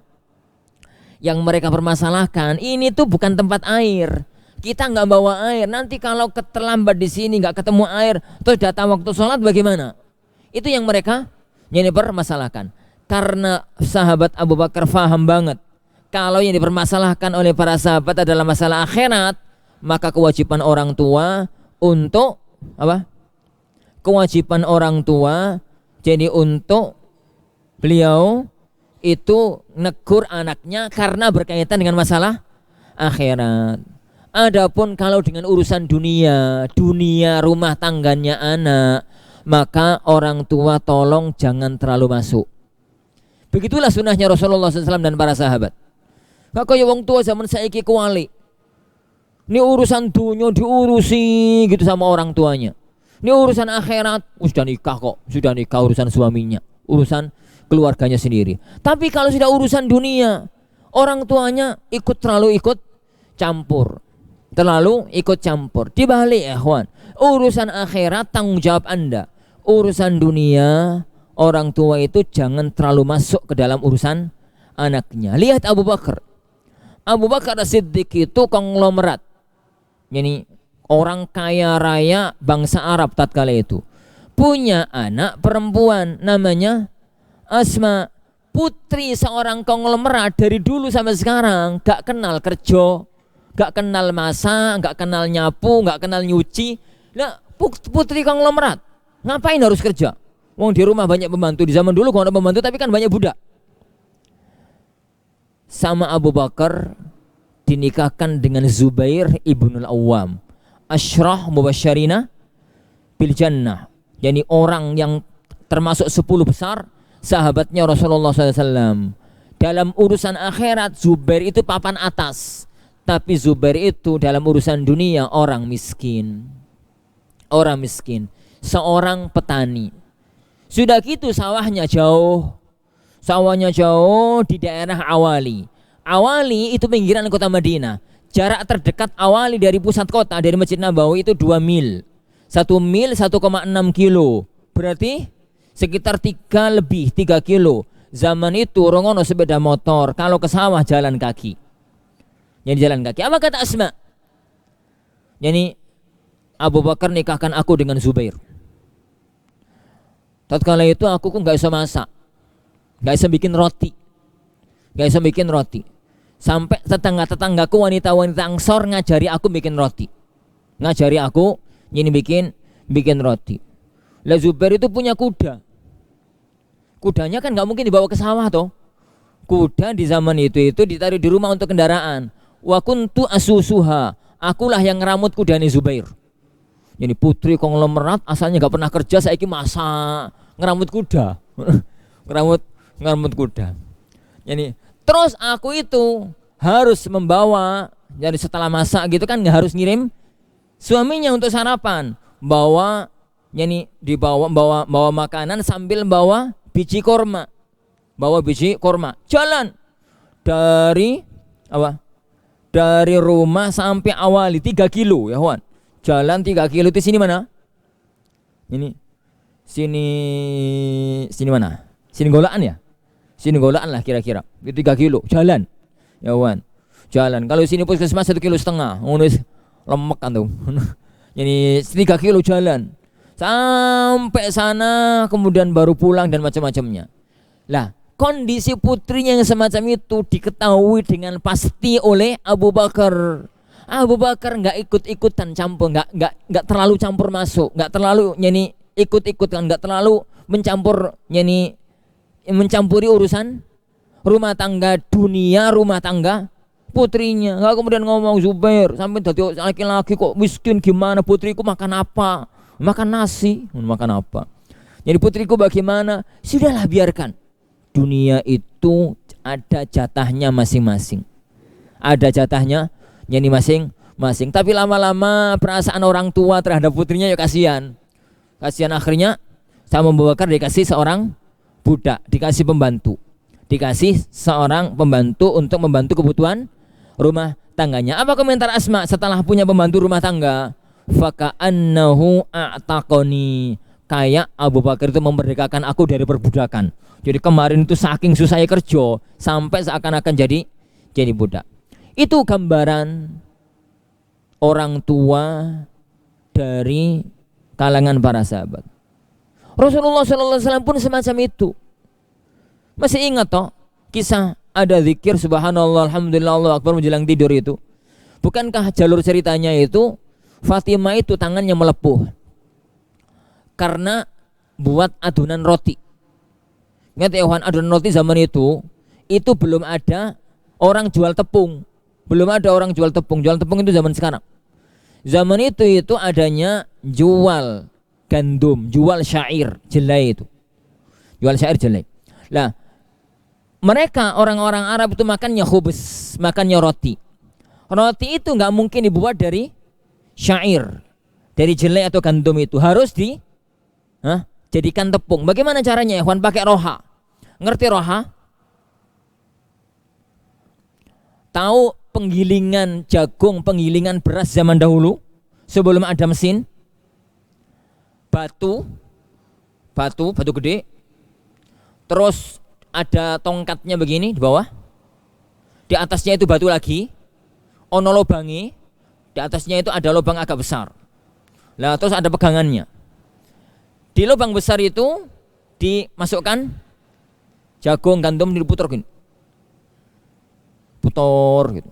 Yang mereka permasalahkan ini tuh bukan tempat air. Kita nggak bawa air. Nanti kalau terlambat di sini nggak ketemu air, terus datang waktu sholat bagaimana? Itu yang mereka permasalahkan. Karena sahabat Abu Bakar faham banget kalau yang dipermasalahkan oleh para sahabat adalah masalah akhirat, maka kewajiban orang tua untuk apa? Kewajiban orang tua jadi untuk beliau itu negur anaknya karena berkaitan dengan masalah akhirat. Adapun kalau dengan urusan dunia rumah tangganya anak, maka orang tua tolong jangan terlalu masuk. Begitulah sunnahnya Rasulullah SAW dan para sahabat. Gak kaya wong tua zaman saiki kuali. Ini urusan dunia diurusi gitu sama orang tuanya. Ini urusan akhirat, sudah nikah urusan suaminya, urusan keluarganya sendiri. Tapi kalau sudah urusan dunia, orang tuanya terlalu ikut campur. Dibalik ikhwan, urusan akhirat tanggung jawab Anda. Urusan dunia, orang tua itu jangan terlalu masuk ke dalam urusan anaknya. Lihat Abu Bakar As-Siddiq itu konglomerat. Yani orang kaya raya bangsa Arab tatkala itu. Punya anak perempuan namanya Asma, putri seorang konglomerat dari dulu sampai sekarang, gak kenal kerja, gak kenal masak, gak kenal nyapu, gak kenal nyuci. Nah, putri konglomerat ngapain harus kerja? Wong di rumah banyak pembantu. Di zaman dulu kalau ada pembantu tapi kan banyak budak. Sama Abu Bakar dinikahkan dengan Zubair ibnul Awwam, Asyrah Mubasysyarina bil Jannah. Yani orang yang termasuk 10 besar sahabatnya Rasulullah SAW. Dalam urusan akhirat Zubair itu papan atas, tapi Zubair itu dalam urusan dunia orang miskin. Seorang petani. Sudah gitu sawahnya jauh di daerah Awali. Awali itu pinggiran kota Madinah. Jarak terdekat Awali dari pusat kota, dari Masjid Nabawi itu 2 mil. 1 mil 1,6 kilo. Berarti sekitar 3 kilo. Zaman itu rongono sepeda motor, kalau ke sawah jalan kaki. Jadi jalan kaki. Apa kata Asma? Yani Abu Bakar nikahkan aku dengan Zubair. Tatkala itu aku nggak bisa masak, nggak bisa bikin roti, sampai tetanggaku wanita-wanita Ansor ngajari aku bikin roti, ini bikin roti. Lah Zubair itu punya kudanya kan nggak mungkin dibawa ke sawah toh. Kuda di zaman itu ditaruh di rumah untuk kendaraan. Wa kuntu asusuha, akulah yang ngeramut kuda nih Zubair. Jadi putri konglomerat asalnya nggak pernah kerja, saiki masak ngeramut kuda. ngeramut kuda. Jadi terus aku itu harus membawa, jadi setelah masak gitu kan nggak harus ngirim Suaminya untuk sarapan bawa bawa makanan sambil bawa biji korma. Jalan dari rumah sampai Awali 3 kilo ya kawan. Jalan 3 kilo itu sini mana? Sini mana? Sini Golaan ya? Sini Golaan lah kira-kira. Itu 3 kilo jalan. Ya kawan. Jalan. Kalau sini puskesmas 1,5 kilo. Lemek kan tuh. Jadi 3 kilo jalan. Sampai sana kemudian baru pulang dan macam-macamnya. Lah, kondisi putrinya yang semacam itu diketahui dengan pasti oleh Abu Bakar. Abu Bakar nggak ikut-ikutan campur, nggak terlalu campur masuk, nggak terlalu ikut-ikutan, nggak terlalu mencampuri urusan rumah tangga rumah tangga putrinya. Nggak kemudian ngomong, Zubair sampai dadi laki-laki kok miskin gimana, putriku makan apa? Makan nasi, makan apa? Jadi putriku bagaimana? Sudahlah biarkan. Dunia itu ada jatahnya masing-masing. Ada jatahnya masing-masing. Tapi lama-lama perasaan orang tua terhadap putrinya ya kasihan. Kasihan akhirnya sama Abu Bakar dikasih seorang budak, dikasih pembantu. Dikasih seorang pembantu untuk membantu kebutuhan rumah tangganya. Apa komentar Asma setelah punya pembantu rumah tangga? Faka'annahu a'taqoni, kayak Abu Bakar itu memerdekakan aku dari perbudakan. Jadi kemarin itu saking susahnya kerja sampai seakan-akan jadi budak. Itu gambaran orang tua dari kalangan para sahabat. Rasulullah SAW pun semacam itu. Masih ingat toh kisah ada zikir subhanallah alhamdulillah Allahu akbar menjelang tidur itu? Bukankah jalur ceritanya itu Fatimah itu tangannya melepuh karena buat adonan roti. Ingat ya, adonan roti zaman itu belum ada orang jual tepung. Belum ada orang jual tepung. Jual tepung itu zaman sekarang. Zaman itu adanya jual gandum, jual syair jelai itu. Jual syair jelai. Lah, mereka orang-orang Arab itu makannya khubz, makannya roti. Roti itu nggak mungkin dibuat dari syair, dari jelai atau gandum, itu harus jadikan tepung. Bagaimana caranya ya? Pakai roha. Ngerti roha? Tahu penggilingan jagung, penggilingan beras zaman dahulu sebelum ada mesin? Batu gede. Terus ada tongkatnya begini di bawah. Di atasnya itu batu lagi. Ono lobangi. Di atasnya itu ada lubang agak besar. Lah terus ada pegangannya. Di lubang besar itu dimasukkan jagung, gandum, diputar gini. Putar gitu.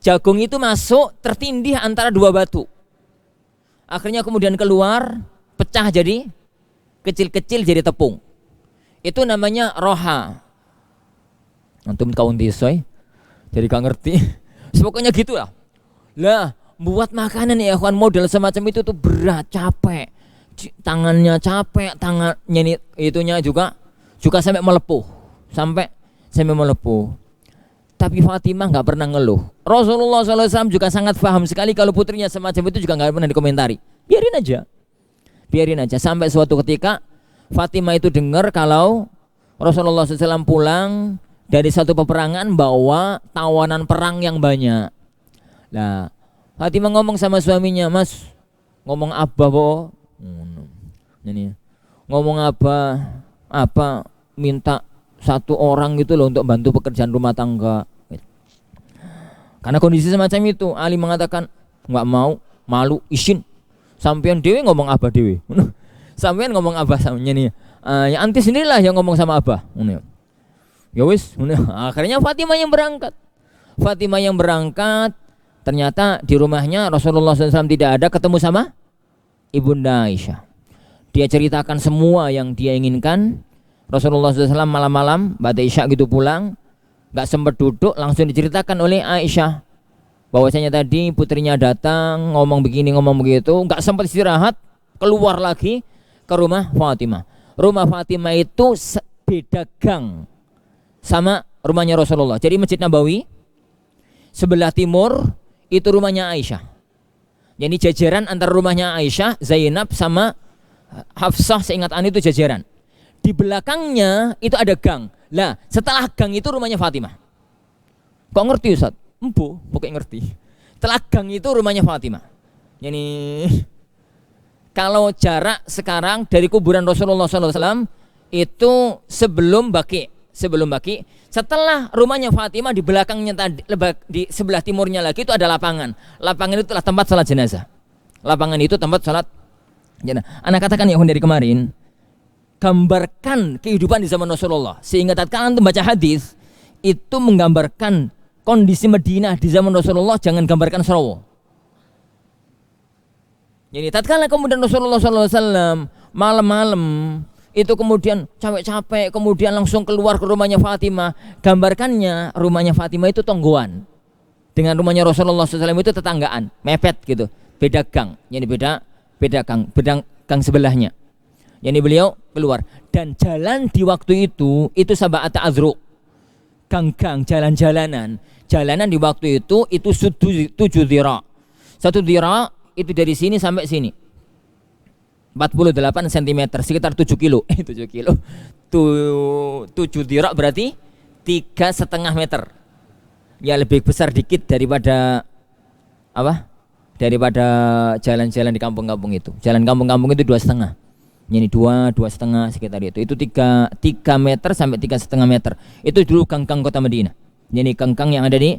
Jagung itu masuk tertindih antara dua batu. Akhirnya kemudian keluar, pecah jadi kecil-kecil jadi tepung. Itu namanya roha. Antum kawan disoy. Jadi gak ngerti. Pokoknya gitu lah. Lah, buat makanan ya kawan, model semacam itu tuh berat, capek. Tangannya capek, tangannya itunya juga sampai melepuh. Sampai melepuh. Tapi Fatimah nggak pernah ngeluh. Rasulullah SAW juga sangat paham sekali kalau putrinya semacam itu, juga nggak pernah dikomentari. Biarin aja. Sampai suatu ketika Fatimah itu dengar kalau Rasulullah SAW pulang dari satu peperangan bawa tawanan perang yang banyak. Nah, Fatimah ngomong sama suaminya, Mas, ngomong apa bo? Ini ngomong apa? Minta satu orang gitu loh untuk bantu pekerjaan rumah tangga. Karena kondisi semacam itu, Ali mengatakan nggak mau, malu, izin. Sampean dewe ngomong apa dewe? Sampean ngomong apa samanya nih? Ya anti sendirilah yang ngomong sama abah. Ya wis, akhirnya Fatimah yang berangkat. Ternyata di rumahnya Rasulullah SAW tidak ada, ketemu sama Ibunda Aisyah. Dia ceritakan semua yang dia inginkan. Rasulullah SAW malam-malam pada Isya gitu pulang, gak sempat duduk, langsung diceritakan oleh Aisyah bahwasanya tadi putrinya datang, ngomong begini, ngomong begitu. Gak sempat istirahat, keluar lagi ke rumah Fatimah. Rumah Fatimah itu beda gang sama rumahnya Rasulullah. Jadi Masjid Nabawi sebelah timur itu rumahnya Aisyah. Yani jajaran antara rumahnya Aisyah, Zainab sama Hafsah, seingat Ani itu jajaran. Di belakangnya itu ada gang. Lah, setelah gang itu rumahnya Fatimah. Kok ngerti Ustaz? Empu, pokoknya ngerti. Setelah gang itu rumahnya Fatimah. Yani kalau jarak sekarang dari kuburan Rasulullah SAW itu sebelum Baqi. Setelah rumahnya Fatimah, di belakangnya tadi, di sebelah timurnya lagi itu ada lapangan. Lapangan itu adalah tempat salat jenazah. Lapangan itu tempat salat jenazah. Anak katakan ya dari kemarin, gambarkan kehidupan di zaman Rasulullah. Sehingga tatkala antum baca hadis itu menggambarkan kondisi Madinah di zaman Rasulullah, jangan gambarkan Sorowo. Jadi tatkala kemudian Rasulullah SAW malam-malam itu kemudian capek-capek, kemudian langsung keluar ke rumahnya Fatimah, gambarkannya rumahnya Fatimah itu tonggoan dengan rumahnya Rasulullah SAW itu tetanggaan, mepet gitu, beda gang, jadi beda gang sebelahnya. Jadi beliau keluar dan jalan di waktu itu sab'at azruq, gang-gang, jalan-jalanan di waktu itu 7 dhira. 1 dhira itu dari sini sampai sini 48 cm, sekitar 7 kilo. 7 kilo. 7 dhira berarti 3,5 meter. Ya lebih besar dikit daripada apa? Daripada jalan-jalan di kampung-kampung itu. Jalan kampung-kampung itu 2,5. Ini 2,5 sekitar itu. Itu 3 meter sampai 3,5 meter. Itu dulu gang-gang kota Madinah. Jadi gang-gang yang ada di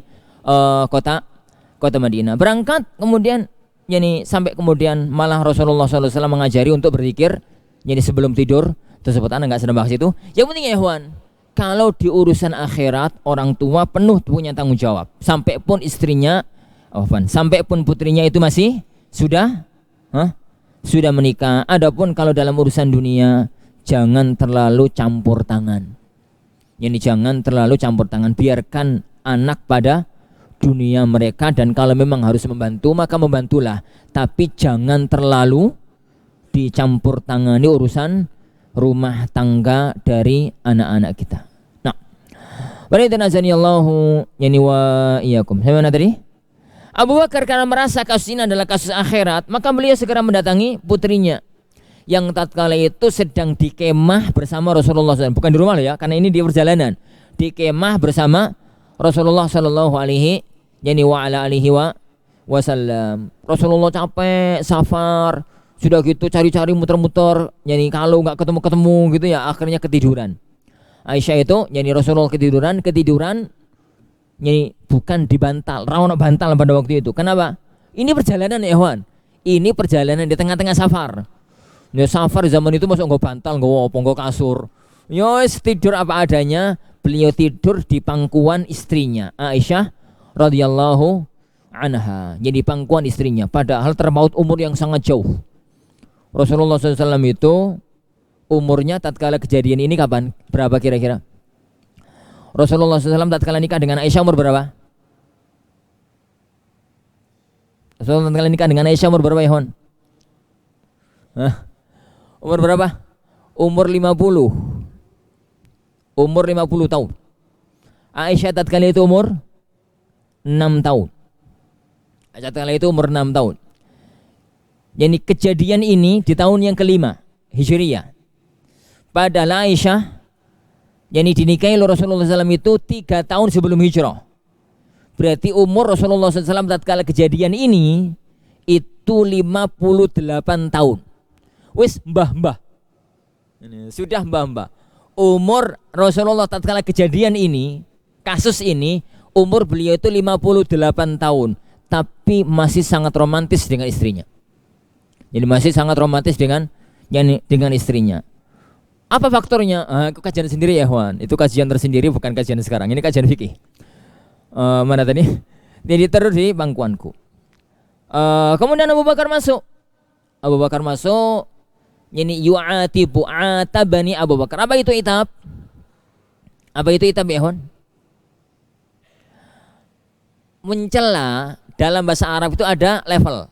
kota Madinah. Berangkat kemudian yani sampai kemudian malah Rasulullah SAW mengajari untuk berzikir jadi sebelum tidur tersebut. Anda nggak sedang bahas itu. Yang penting ya ikhwan, kalau di urusan akhirat orang tua penuh punya tanggung jawab. Sampai pun istrinya, sampai pun putrinya itu masih sudah menikah. Adapun kalau dalam urusan dunia jangan terlalu campur tangan. Yani jangan terlalu campur tangan. Biarkan anak pada dunia mereka, dan kalau memang harus membantu maka membantulah, tapi jangan terlalu dicampur tangani urusan rumah tangga dari anak-anak kita. Nah, Allahu yani wa iyyakum. Sampai mana tadi? Abu Bakar karena merasa kasus ini adalah kasus akhirat, maka beliau segera mendatangi putrinya yang tatkala itu sedang di kemah bersama Rasulullah SAW. Bukan di rumah loh ya, karena ini di perjalanan. Di kemah bersama Rasulullah Sallallahu Alaihi Wasallam. Rasulullah capek safar, sudah gitu cari-cari muter-muter, jadi kalau nggak ketemu gitu ya akhirnya ketiduran. Aisyah itu jadi Rasulullah ketiduran, jadi bukan di bantal, rawan bantal pada waktu itu. Kenapa? Ini perjalanan ya Ikhwan. Ini perjalanan di tengah-tengah safar. Ya safar zaman itu masuk nggak bantal, nggak kasur. Yos tidur apa adanya. Beliau tidur di pangkuan istrinya Aisyah radhiyallahu anha. Jadi pangkuan istrinya. Padahal terpaut umur yang sangat jauh. Rasulullah SAW itu umurnya tatkala kejadian ini kapan? Berapa kira-kira? Rasulullah SAW tatkala nikah dengan Aisyah umur berapa? Rasulullah tatkala nikah dengan Aisyah umur berapa ya Hon? Umur berapa? Umur 50. Umur 50 tahun. Aisyah tatkala itu umur 6 tahun. Aisyah tatkala itu umur 6 tahun. Jadi kejadian ini di tahun yang kelima Hijriyah. Padahal Aisyah yani dinikahi Rasulullah SAW itu 3 tahun sebelum hijrah. Berarti umur Rasulullah SAW tatkala kejadian ini itu 58 tahun. Wis mbah-mbah. Sudah mbah-mbah. Umur Rasulullah tatkala kejadian ini, kasus ini, umur beliau itu 58 tahun, tapi masih sangat romantis dengan istrinya. Jadi masih sangat romantis dengan istrinya. Apa faktornya? Itu kajian sendiri ya, Juan. Itu kajian tersendiri, bukan kajian sekarang. Ini kajian fikih. Mana tadi? Jadi terus di bangkuanku. Kemudian Abu Bakar masuk. Ini yu'atibu atabani Abu Bakar. Apa itu itab? Ya, Juan? Mencela dalam bahasa Arab itu ada level.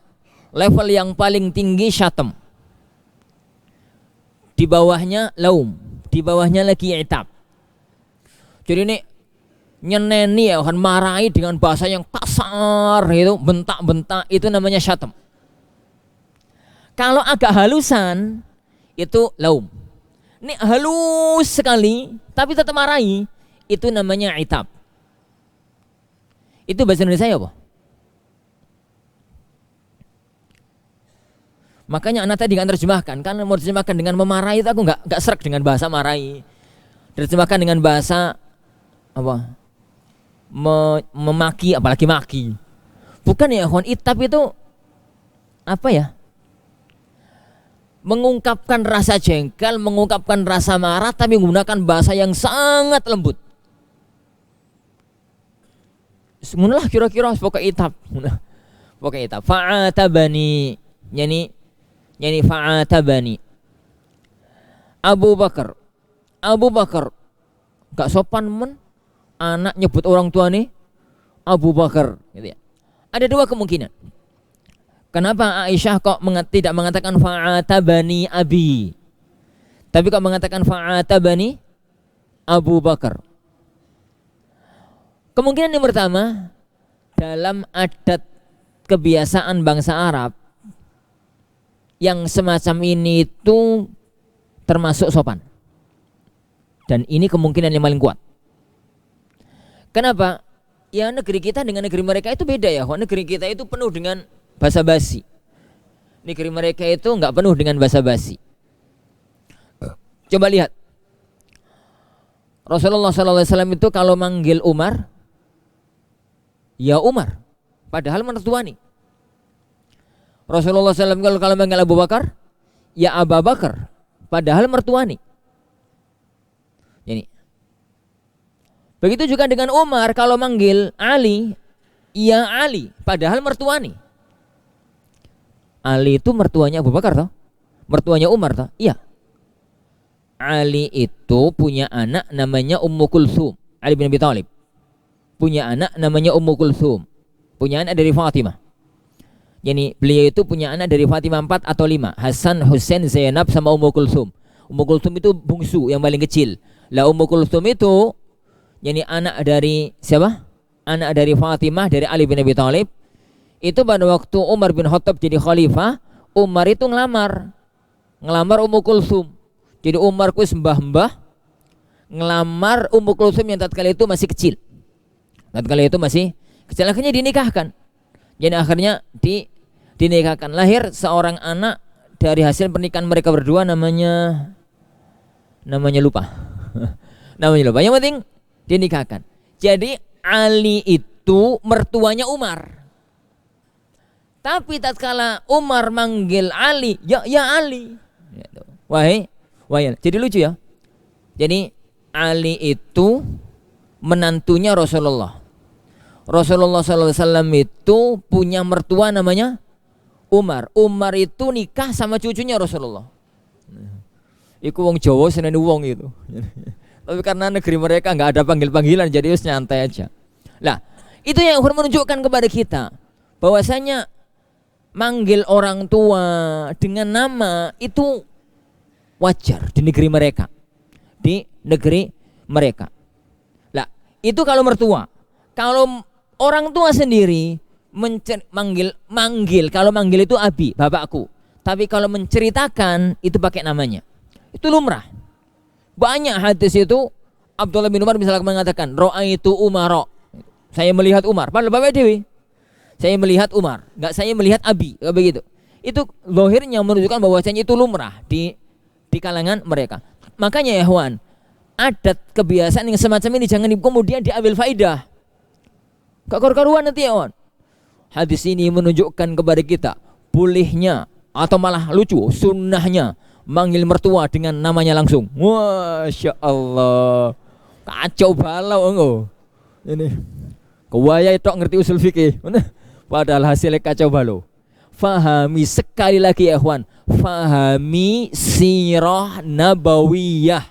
Level yang paling tinggi syatam. Di bawahnya laum, di bawahnya lagi itab. Jadi ini nyeneni ya, kan marahi dengan bahasa yang kasar itu, bentak-bentak, itu namanya syatam. Kalau agak halusan itu laum. Ini halus sekali tapi tetap marahi, itu namanya itab. Itu bahasa Indonesia apa? Makanya anak tadi kan terjemahkan, karena mau terjemahkan dengan memarahi itu aku nggak serak dengan bahasa marahi. Terjemahkan dengan bahasa apa? Memaki, apalagi maki. Bukan ya, ikhwan, itab itu apa ya? Mengungkapkan rasa jengkel, mengungkapkan rasa marah, tapi menggunakan bahasa yang sangat lembut. Semunalah kira-kira pokok itab. Pokok itab. Fa'atabani. Yani fa'atabani. Abu Bakar gak sopan men, anak nyebut orang tua nih Abu Bakar gitu ya. Ada dua kemungkinan. Kenapa Aisyah kok tidak mengatakan fa'atabani abi, tapi kok mengatakan fa'atabani Abu Bakar? Kemungkinan yang pertama, dalam adat kebiasaan bangsa Arab yang semacam ini itu termasuk sopan. Dan ini kemungkinan yang paling kuat. Kenapa? Ya negeri kita dengan negeri mereka itu beda ya. Negeri kita itu penuh dengan basa-basi. Negeri mereka itu enggak penuh dengan basa-basi. Coba lihat. Rasulullah SAW itu kalau manggil Umar, ya Umar, padahal mertuani. Rasulullah SAW kalau manggil Abu Bakar, ya Abu Bakar, padahal mertuani. Ini. Begitu juga dengan Umar kalau manggil Ali, ya Ali, padahal mertuani. Ali itu mertuanya Abu Bakar toh? Mertuanya Umar toh? Iya. Ali itu punya anak namanya Ummu Kulsum, Ali bin Abi Thalib. Punya anak namanya Ummu Kulsum. Punya anak dari Fatimah. Jadi beliau itu punya anak dari Fatimah 4 atau 5, Hasan, Husain, Zainab sama Ummu Kulsum. Ummu Kulsum itu bungsu yang paling kecil. Lah Ummu Kulsum itu jadi anak dari siapa? Anak dari Fatimah dari Ali bin Abi Thalib. Itu pada waktu Umar bin Khattab jadi khalifah, Umar itu ngelamar Ummu Kulsum. Jadi Umar ku sembah-mbah ngelamar Ummu Kulsum yang tatkala itu masih kecil. Akhirnya dinikahkan. Jadi akhirnya dinikahkan. Lahir seorang anak dari hasil pernikahan mereka berdua, namanya lupa. Namanya lupa. Yang penting dinikahkan. Jadi Ali itu mertuanya Umar. Tapi tatkala Umar manggil Ali, ya Ali. Wahai. Jadi lucu ya. Jadi Ali itu menantunya Rasulullah. Rasulullah SAW itu punya mertua namanya Umar. Umar itu nikah sama cucunya Rasulullah. Iku wong Jawa seneng wong itu. Tapi karena negeri mereka nggak ada panggil-panggilan, jadi harus nyantai aja. Lah, itu yang menunjukkan kepada kita bahwasanya manggil orang tua dengan nama itu wajar di negeri mereka. Lah, itu kalau mertua. Kalau orang tua sendiri manggil, kalau manggil itu abi, bapakku. Tapi kalau menceritakan itu pakai namanya. Itu lumrah. Banyak hadis itu, Abdullah bin Umar misalnya mengatakan, Ra'aitu Umar. Saya melihat Umar. Padahal bapak dewi. Saya melihat Umar, enggak saya melihat abi, enggak begitu. Itu zahirnya menunjukkan bahwasanya itu lumrah di kalangan mereka. Makanya ya Ikhwan, adat kebiasaan yang semacam ini jangan kemudian diambil faidah. Gak karu-karuan nanti ya Ikhwan. Hadis ini menunjukkan kepada kita bolehnya atau malah lucu sunnahnya manggil mertua dengan namanya langsung. Masya Allah, kacau balau enggak? Ini kewaya itu ngerti usul fikih. Padahal hasilnya kacau balau. Fahami sekali lagi ya ikhwan, fahami sirah nabawiyah.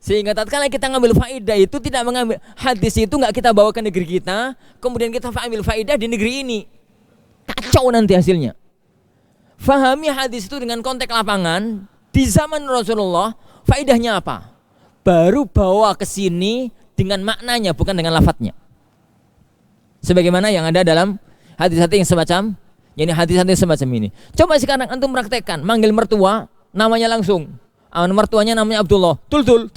Sehingga tatkala kita ngambil faidah itu tidak mengambil hadis itu enggak kita bawa ke negeri kita, kemudian kita ambil faidah di negeri ini. Kacau nanti hasilnya. Fahami hadis itu dengan konteks lapangan di zaman Rasulullah, faidahnya apa? Baru bawa ke sini dengan maknanya bukan dengan lafadznya. Sebagaimana yang ada dalam hadis-hadis yang Jadi hadis-hadis semacam ini. Coba sekarang antum praktekkan, manggil mertua namanya langsung. Mertuanya namanya Abdullah. Tul.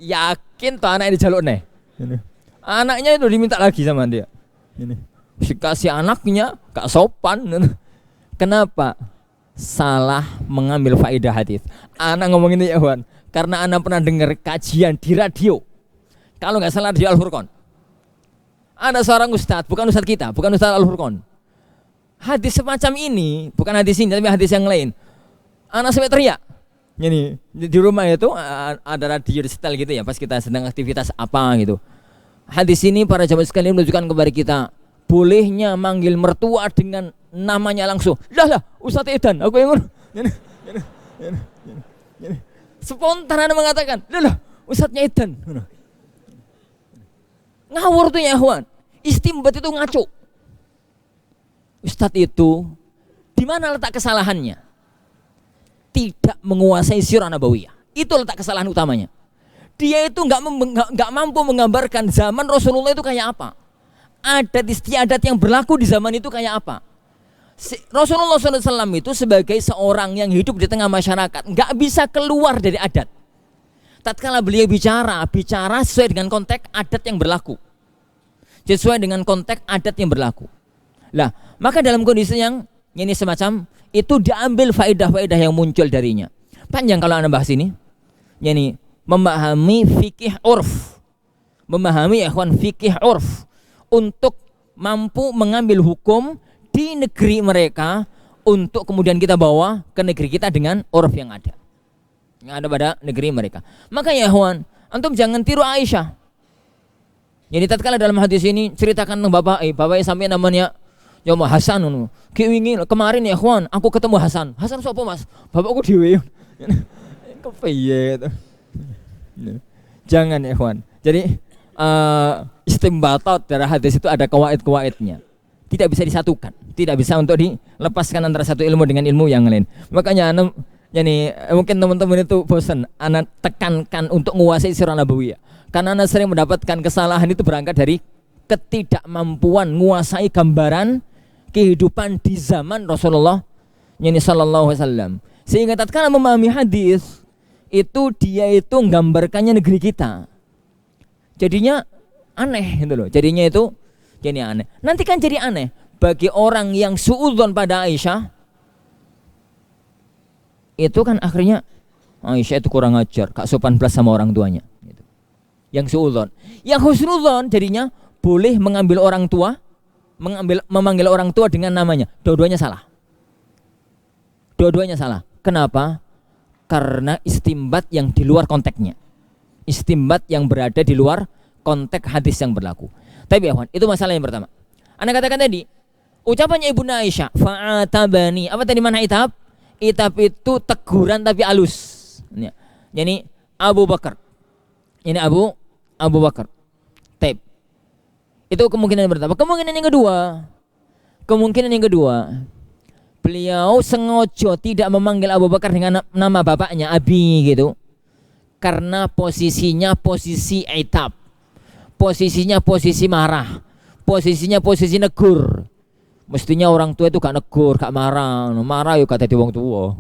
Yakin tuh anaknya dijaluk nih. Anaknya itu diminta lagi sama dia. Si kasih anaknya gak sopan. Kenapa? Salah mengambil faedah hadis. Anak ngomong ini ya Wan, karena anak pernah dengar kajian di radio. Kalau nggak salah di Al-Furqan. Ada seorang ustadz, bukan ustadz kita, bukan ustadz Al-Furqan. Hadis semacam ini, bukan hadis ini tapi hadis yang lain. Anak sampai teriak. Ini di rumah itu ada radio di setel gitu ya, pas kita sedang aktivitas apa gitu. Hadis ini para jamaah sekalian menunjukkan kepada kita bolehnya manggil mertua dengan namanya langsung. Lah, Ustadz Edan, aku yang spontan Anda mengatakan, lah, Ustadznya Edan. Ngawur tuh ya, Wan. Istimbat itu ngaco. Ustadz itu di mana letak kesalahannya? Tidak menguasai sirah nabawiyah. Itu letak kesalahan utamanya. Dia itu nggak mampu menggambarkan zaman Rasulullah itu kayak apa. Adat istiadat yang berlaku di zaman itu kayak apa. Rasulullah SAW itu sebagai seorang yang hidup di tengah masyarakat nggak bisa keluar dari adat. Tatkala beliau bicara sesuai dengan konteks adat yang berlaku, sesuai dengan konteks adat yang berlaku. Lah, maka dalam kondisi yang ini semacam itu diambil faedah-faedah yang muncul darinya. Panjang kalau Anda bahas ini. Yani memahami fikih urf, memahami ikhwan fikih urf untuk mampu mengambil hukum di negeri mereka untuk kemudian kita bawa ke negeri kita dengan urf yang ada pada negeri mereka. Maka ya ikhwan, antum jangan tiru Aisyah. Jadi tatkala dalam hadis ini ceritakan bapaknya sampai namanya ya Hasan ngono. Ki wingi kemarin ya ikhwan, aku ketemu Hasan. Hasan sapa Mas? Bapakku dhewe. Kepiye itu. Jangan ya ikhwan. Jadi istimbatat dari hadis itu ada kawaid-kawaidnya. Tidak bisa disatukan, tidak bisa untuk dilepaskan antara satu ilmu dengan ilmu yang lain. Makanya mungkin teman-teman itu bosan, anak tekankan untuk menguasai sirah nabawiyah. Karena anak sering mendapatkan kesalahan itu berangkat dari ketidakmampuan menguasai gambaran kehidupan di zaman Rasulullah sallallahu alaihi wasallam. Sehingga tatkala memahami hadis itu dia itu menggambarkannya negeri kita. Jadinya aneh gitu loh. Jadinya itu jadi aneh. Nanti kan jadi aneh bagi orang yang suudzon pada Aisyah. Itu kan akhirnya Aisyah itu kurang ajar, gak sopan belas sama orang tuanya gitu. Yang suudzon. Yang husnudzon jadinya boleh mengambil orang tua, memanggil orang tua dengan namanya. Dua-duanya salah. Dua-duanya salah. Kenapa? Karena istimbat yang di luar konteksnya. Istimbat yang berada di luar konteks hadis yang berlaku. Tapi ya, itu masalah yang pertama. Anda katakan tadi, ucapannya Ibunda Aisyah, fa'atabani. Apa tadi mana itab? Itab itu teguran tapi halus. Jadi Abu Bakar. Ini Abu Bakar. Taib. Itu kemungkinan yang pertama. Kemungkinan yang kedua, beliau sengaja tidak memanggil Abu Bakar dengan nama bapaknya Abi gitu. Karena posisinya posisi itab. Posisinya posisi marah. Posisinya posisi negur. Mestinya orang tua itu gak negur, gak marah. Marah yuk kata di wong tua.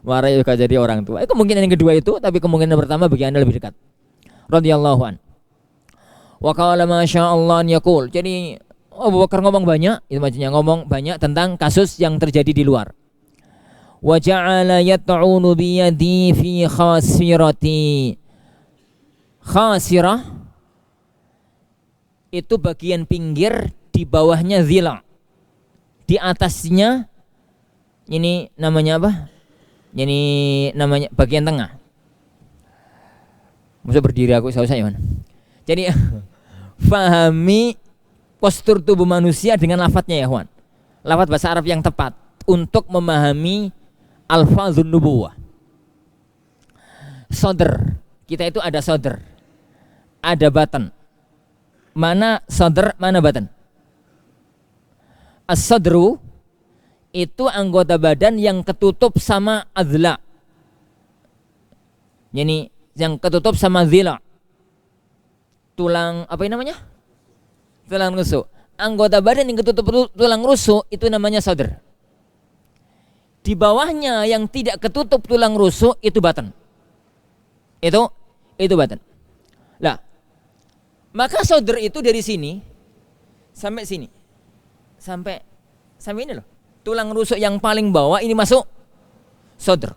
Marah yuk kata jadi orang tua. Kemungkinan yang kedua itu, tapi kemungkinan yang pertama bagi Anda lebih dekat. Radhiyallahu an. Wa qala ma sya'allah an yaqul. Jadi Abu Bakar ngomong banyak, itu maksudnya ngomong banyak tentang kasus yang terjadi di luar. Wa ja'ala yat'unu bi yadi fi khasirati. Khasirah itu bagian pinggir, di bawahnya zila. Di atasnya ini namanya apa? Ini namanya bagian tengah. Masa berdiri aku saya mana? Jadi fahami postur tubuh manusia dengan lafadznya ya, Wan. Lafadz bahasa Arab yang tepat untuk memahami alfazun nubuwah. Sodr, kita itu ada sodr, ada batan. Mana sodr, mana batan? As-sodru itu anggota badan yang ketutup sama adla. Jadi yang ketutup sama zila. Tulang apa ini namanya? Tulang rusuk. anggota badan yang ketutup tulang rusuk itu namanya sadr. Di bawahnya yang tidak ketutup tulang rusuk itu batan. Itu batan. Lah, maka sadr itu dari sini sampai sini. Sampai ini loh. Tulang rusuk yang paling bawah ini masuk sadr.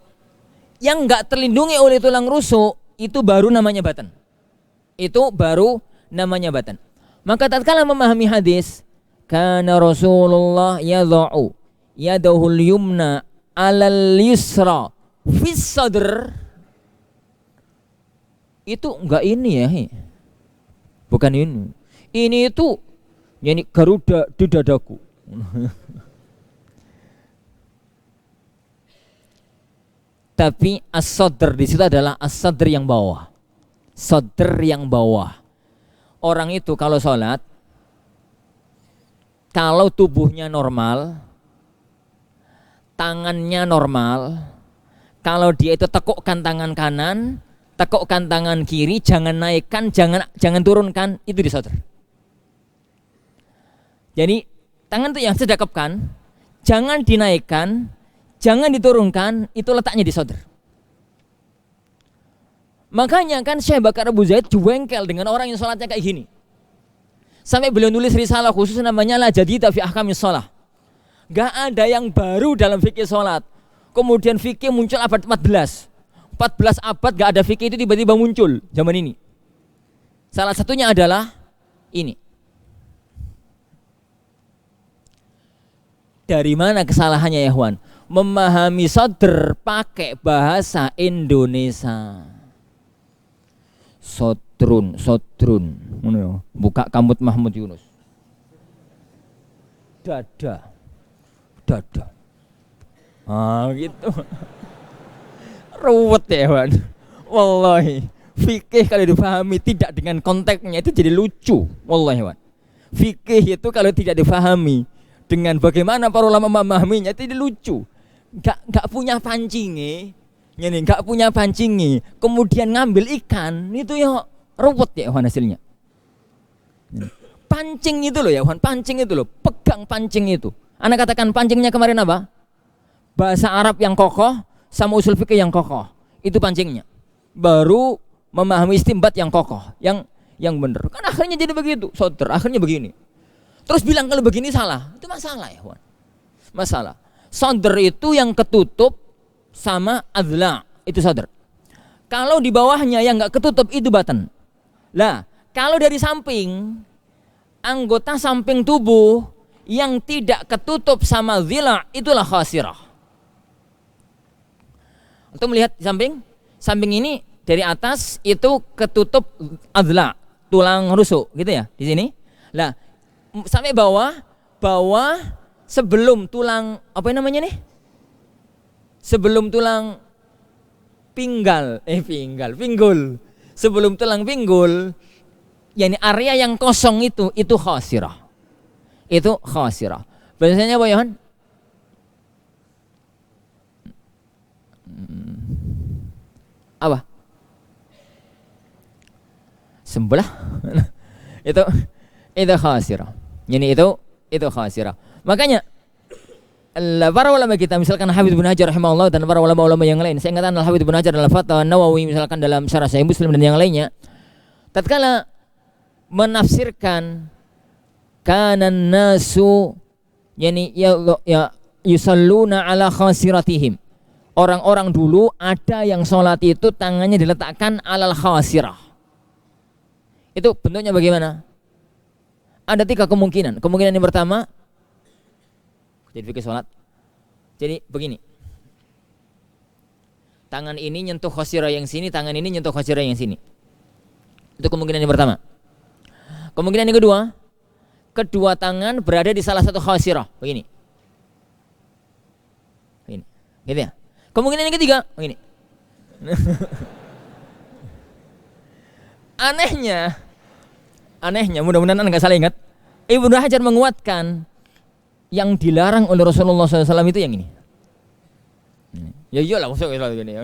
Yang enggak terlindungi oleh tulang rusuk itu baru namanya batan. Itu baru namanya batan. Maka tatkala memahami hadis, kana Rasulullah yadha'u yadahul yumna 'alal yusra fis sadr. Itu enggak ini ya. Bukan ini. Ini itu yani Garuda di dadaku. Tapi as-sadr di situ adalah as-sadr yang bawah. Sadr yang bawah. Orang itu kalau sholat, kalau tubuhnya normal, tangannya normal, kalau dia itu tekukkan tangan kanan, tekukkan tangan kiri, jangan naikkan, jangan turunkan, itu di sadr. Jadi tangan itu yang sedekapkan, jangan dinaikkan, jangan diturunkan, itu letaknya di sadr. Makanya kan Syekh Bakar Abu Zaid jengkel dengan orang yang sholatnya kayak gini. Sampai beliau nulis risalah khusus namanya La Jadida fi Ahkamis Shalah. Gak ada yang baru dalam fikih sholat. Kemudian fikih muncul abad 14. 14 abad gak ada fikih itu tiba-tiba muncul zaman ini. Salah satunya adalah ini. Dari mana kesalahannya ya Ikhwan? Memahami sadr pakai bahasa Indonesia. Sodrun. Buka Kamut Mahmud Yunus. Dada. Gitu. Ruwet ya Wan. Wallahi. Fikih kalau difahami tidak dengan konteksnya itu jadi lucu. Wallahi Wan. Fikih itu kalau tidak difahami dengan bagaimana para ulama memahaminya itu jadi lucu. Gak punya pancingnya. Ini nggak punya pancingnya, kemudian ngambil ikan itu ya ruwet ya Wan hasilnya. Pancing itu loh ya Wan, pancing itu loh, pegang pancing itu. Anda katakan pancingnya kemarin apa? Bahasa Arab yang kokoh sama usul fikih yang kokoh, itu pancingnya. Baru memahami istinbat yang kokoh, yang benar. Kan akhirnya jadi begitu, sadr, akhirnya begini. Terus bilang kalau begini salah, itu masalah ya Wan. Masalah. Sadr itu yang ketutup sama adla, itu sadr. Kalau di bawahnya yang nggak ketutup itu batan. Lah, kalau dari samping, anggota samping tubuh yang tidak ketutup sama dhila, itulah khasirah. Untuk melihat samping, samping ini dari atas itu ketutup adla, tulang rusuk, gitu ya di sini. Lah, sampai bawah sebelum tulang apa namanya nih? Sebelum tulang pinggul. Sebelum tulang pinggul, yakni area yang kosong itu khasirah. Itu khasirah. Bahasanya apa Yohan? Apa? Sebelah. itu khasirah. Yani itu khasirah. Makanya para ulama kita misalkan Hafidz Ibnu Hajar rahimahullah dan para ulama-ulama yang lain, saya ingatkan Hafidz Ibnu Hajar dalam Fatwa Nawawi misalkan dalam Syarah Sahih Muslim dan yang lainnya, tatkala menafsirkan kanan nasu yani ya yusalluna ala khasiratihim, orang-orang dulu ada yang sholat itu tangannya diletakkan alal khasirah. Itu bentuknya bagaimana? Ada 3 kemungkinan. Kemungkinan yang pertama, jadi fikih sholat, jadi begini, tangan ini nyentuh khasirah yang sini, tangan ini nyentuh khasirah yang sini. Itu kemungkinan yang pertama. Kemungkinan yang kedua, kedua tangan berada di salah satu khasirah, begini, gitu ya. Kemungkinan yang ketiga, begini. Anehnya, mudah-mudahan Anda nggak salah ingat, Ibnu Hajar menguatkan yang dilarang oleh Rasulullah SAW itu yang ini. Ya iyalah maksudnya gini.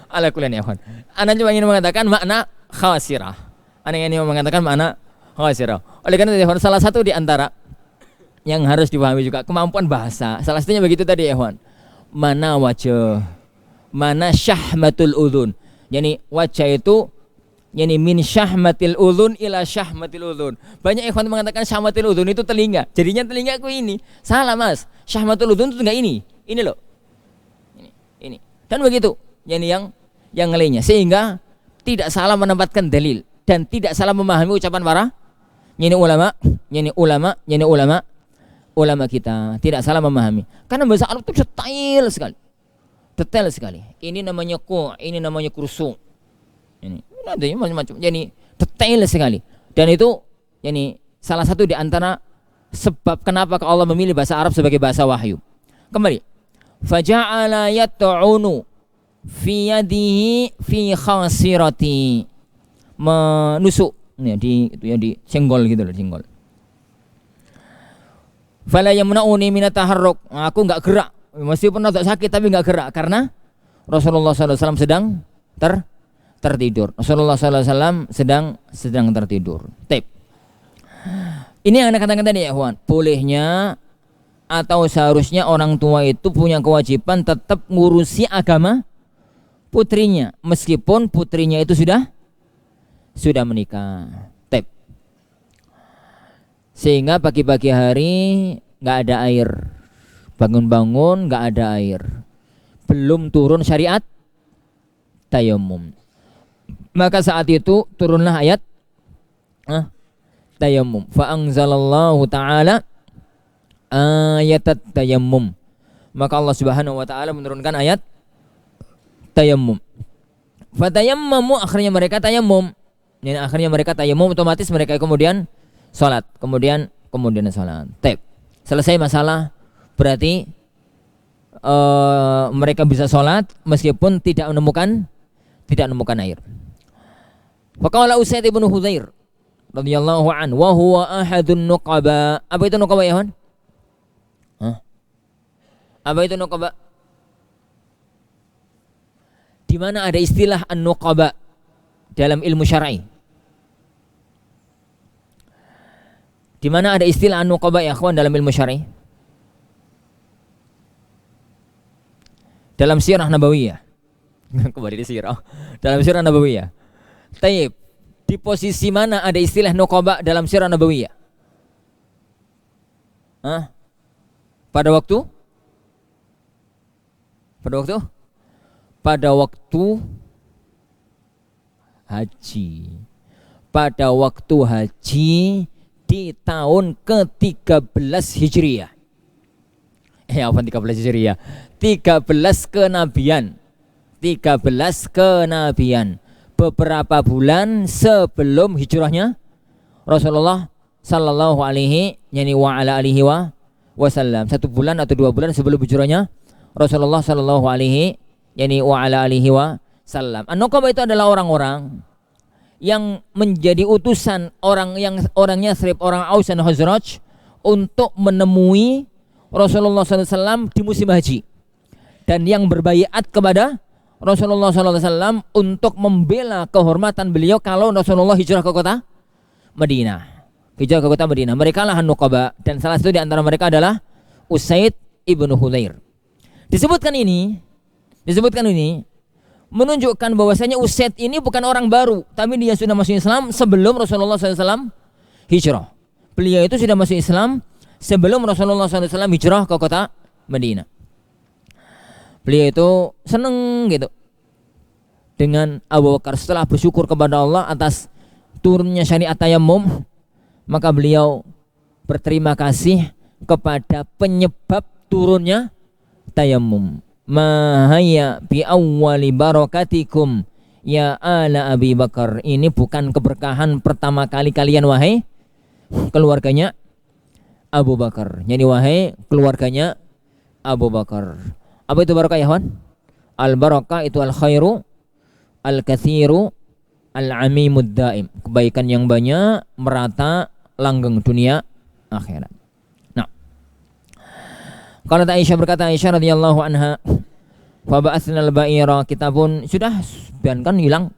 Ala kuliah ya kawan. Anda cuma ingin mengatakan makna khasirah. Anda ingin mengatakan makna Oleh karena itu salah satu di antara yang harus dipahami juga kemampuan bahasa. Salah satunya begitu tadi ya, Ikhwan. Mana wajah, mana syahmatul udhun. Yani wajah itu yani min syahmatil udhun ila syahmatil udhun. Banyak ikhwan mengatakan syahmatil udhun itu telinga. Jadinya telingaku ini. Salah, Mas. Syahmatul udhun itu enggak ini. Ini loh. Ini. Dan begitu. Yani yang lainnya. Sehingga tidak salah menempatkan dalil dan tidak salah memahami ucapan para ulama kita, tidak salah memahami. Karena bahasa Arab itu detail sekali. Ini namanya ini namanya kursu. Ini adanya macam-macam. Jadi detail sekali. Dan itu salah satu di antara sebab kenapa Allah memilih bahasa Arab sebagai bahasa wahyu. Kembali. Faja'ala yat'unu fi yadihi fi khasirati. Menusuk di senggol gitu loh, senggol. Fala yamna'uni minat taharruk. Aku enggak gerak. Meskipun agak sakit tapi enggak gerak karena Rasulullah SAW sedang tertidur. Rasulullah SAW sedang tertidur. Tip. Ini yang Anda katakan tadi ya, Ikhwan. Bolehnya atau seharusnya orang tua itu punya kewajiban tetap ngurusi agama putrinya meskipun putrinya itu sudah menikah. Tip. Sehingga pagi-pagi hari nggak ada air, bangun-bangun nggak ada air, belum turun syariat tayammum. Maka saat itu turunlah ayat tayammum. Fa anzalallahu ta'ala ayat tayammum. Maka Allah Subhanahu wa taala menurunkan ayat tayammum. Fa tayammamu, akhirnya mereka tayammum. Dan akhirnya mereka tayammum, otomatis mereka kemudian salat, kemudian salat. Tep. Selesai masalah, berarti mereka bisa salat meskipun tidak menemukan air. Faqala Usaid ibn Hudzair radhiyallahu an wa huwa ahadun nuqaba. Apa itu nuqaba ya, Hon? Apa itu nuqaba? Di mana ada istilah an-nuqaba dalam ilmu syar'i? Di mana ada istilah an-nuqaba ya, akhwan, dalam ilmu syar'i? Dalam sirah nabawiyah. Kembali di sirah. Dalam sirah nabawiyah. Taib. Di posisi mana ada istilah nuqaba dalam sirah nabawiyah? Pada waktu haji. Pada waktu haji di tahun ke-13 Hijriah. Apa 13 Hijriah? 13 kenabian. 13 kenabian. Beberapa bulan sebelum hijrahnya Rasulullah sallallahu alaihi wa ala alihi wasallam. 1 bulan atau 2 bulan sebelum hijrahnya Rasulullah sallallahu alaihi wa ala alihi wasallam. An-Nuqaba itu adalah orang-orang yang menjadi utusan orangnya Yathrib, orang Aus dan Khazraj untuk menemui Rasulullah SAW di musim haji, dan yang berbaiat kepada Rasulullah SAW untuk membela kehormatan beliau kalau Rasulullah hijrah ke kota Madinah. Mereka lah An-Nuqaba, dan salah satu di antara mereka adalah Usaid ibnu Hudzair. Disebutkan ini menunjukkan bahwasanya Usaid ini bukan orang baru, tapi dia sudah masuk Islam sebelum Rasulullah SAW hijrah. Beliau itu sudah masuk Islam sebelum Rasulullah SAW hijrah ke kota Madinah. Beliau itu senang gitu dengan Abu Bakar. Setelah bersyukur kepada Allah atas turunnya syariat tayammum, maka beliau berterima kasih kepada penyebab turunnya tayammum. Mahaya bi awwali barakatikum ya ala Abi Bakar. Ini bukan keberkahan pertama kali kalian wahai keluarganya Abu Bakar. Yani wahai keluarganya Abu Bakar. Apa itu barakah ya, Wan? Al barakah itu al khairu al katsiru al amimud daim. Kebaikan yang banyak, merata, langgeng dunia akhirat. Nah, kalau Aisyah berkata, Aisyah radhiyallahu anha, fa ba'atsnal ba'ira, kita pun sudah Sufyan kan hilang,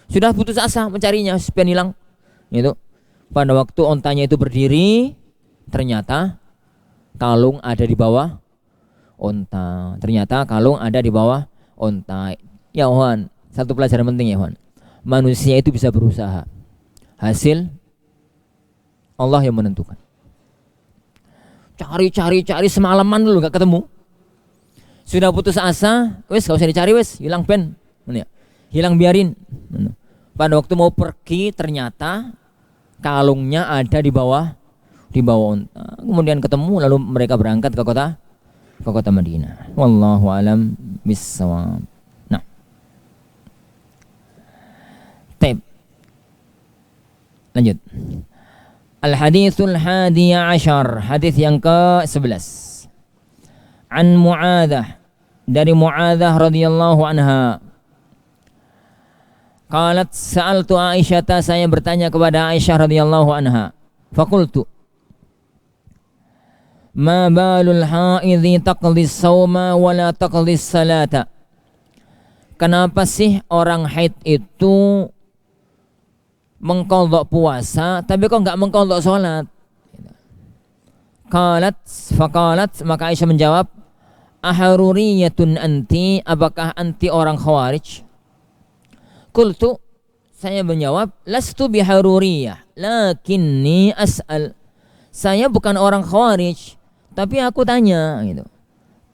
sudah putus asa mencarinya, Sufyan hilang. Itu Pada waktu ontanya itu berdiri, ternyata kalung ada di bawah onta. Ternyata kalung ada di bawah onta. Ya Wan, satu pelajaran penting ya Wan. Manusia itu bisa berusaha. Hasil Allah yang menentukan. Cari semalaman dulu gak ketemu. Sudah putus asa, wes gak usah dicari wes, hilang ben. Hilang biarin. Pada waktu mau pergi ternyata kalungnya ada di bawah unta. Kemudian ketemu lalu mereka berangkat ke kota Madinah. Wallahu alam bissawab. Nah. Taib. Lanjut. Al-haditsul hadiya ashar, hadis yang ke-11. An Mu'adzah, dari Mu'adzah radhiyallahu anha. Qalat sa'altu Aisyah, saya bertanya kepada Aisyah radhiyallahu anha. Faqultu ma balul haidhi taqdi as-sawma wa la taqdi as-salata. Kenapa sih orang haid itu mengqadha puasa tapi kok enggak mengqadha salat? Faqalat, maka Aisyah menjawab, aharuriyatun anti, apakah anti orang khawarij? Qultu, saya menjawab, lastu biharuriyah lakinni as'al, saya bukan orang khawarij tapi aku tanya gitu.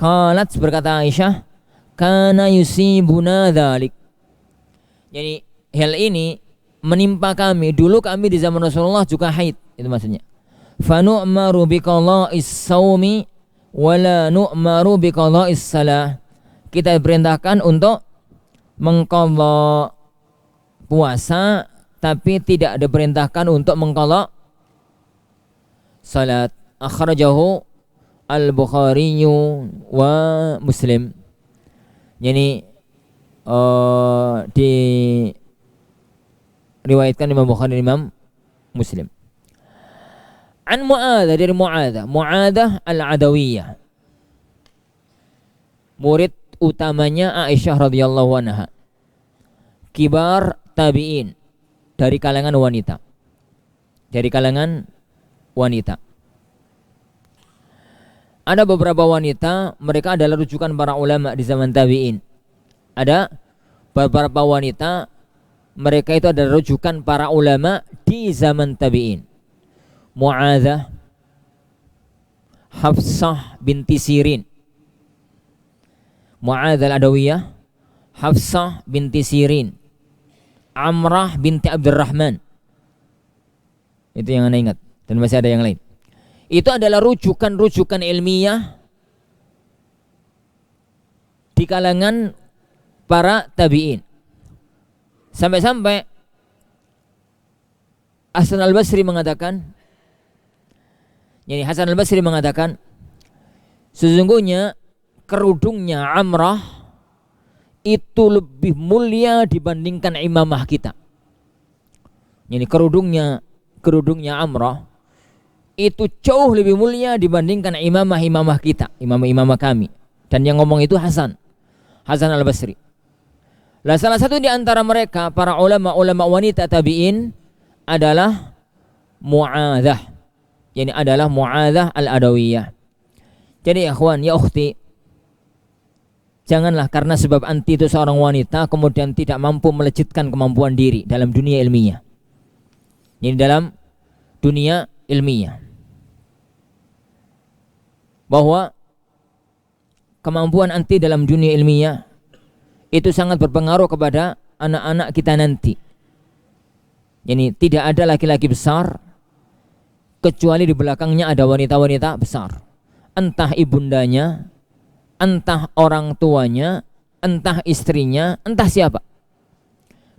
Qalat, berkata Aisyah, kana yusibuna dzalik, jadi hal ini menimpa kami, dulu kami di zaman Rasulullah juga haid, itu maksudnya. Fa nu'maru biqadha'is shaumi wa la nu'maru biqadha'is shalah, kita diperintahkan untuk mengqadha puasa tapi tidak diperintahkan untuk mengqadha salat. Akhrajahu Al-Bukhari wa Muslim. Jadi diriwayatkan Imam Bukhari dan Imam Muslim. An Mu'adzah, dari Mu'adzah Al-Adawiyah, murid utamanya Aisyah radhiyallahu anha, kibar tabi'in, dari kalangan wanita. Ada beberapa wanita, mereka adalah rujukan para ulama di zaman tabi'in. Ada beberapa wanita, mereka itu adalah rujukan para ulama di zaman tabi'in. Mu'adzah, Hafsah binti Sirin. Mu'adzah al-Adawiyah, Hafsah binti Sirin, Amrah binti Abdurrahman. Itu yang Anda ingat, dan masih ada yang lain. Itu adalah rujukan ilmiah di kalangan para tabi'in. Sampai-sampai Hasan al-Basri mengatakan, sesungguhnya kerudungnya Amrah itu lebih mulia dibandingkan imamah kita. Jadi kerudungnya Amrah itu jauh lebih mulia dibandingkan imamah kita, imamah kami. Dan yang ngomong itu Hasan al-Basri. Lah salah satu di antara mereka para ulama wanita tabi'in adalah Mu'adzah. Yani adalah Mu'adzah al-Adawiyah. Jadi ikhwan, ya ukhti, janganlah karena sebab anti itu seorang wanita kemudian tidak mampu melejitkan kemampuan diri dalam dunia ilmiah. Ini dalam dunia ilmiah, bahwa kemampuan anti dalam dunia ilmiah itu sangat berpengaruh kepada anak-anak kita nanti. Jadi tidak ada laki-laki besar kecuali di belakangnya ada wanita-wanita besar. Entah ibundanya, entah orang tuanya, entah istrinya, entah siapa.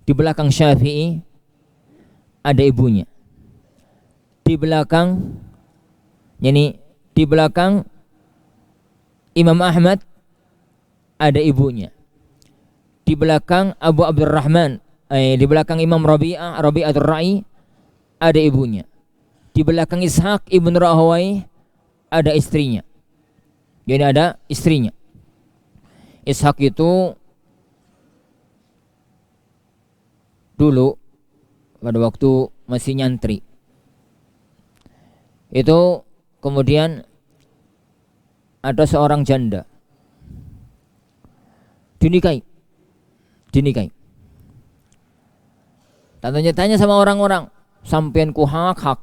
Di belakang Syafi'i ada ibunya. Di belakang Imam Ahmad ada ibunya. Di belakang Abu Abdurrahman, di belakang Imam Rabi'atul Ra'i ada ibunya. Di belakang Ishaq ibn Rahawai ada istrinya. Jadi ada istrinya. Ishaq itu dulu pada waktu masih nyantri, Itu kemudian ada seorang janda dinikahi. Tanya sama orang-orang, sampean ku hak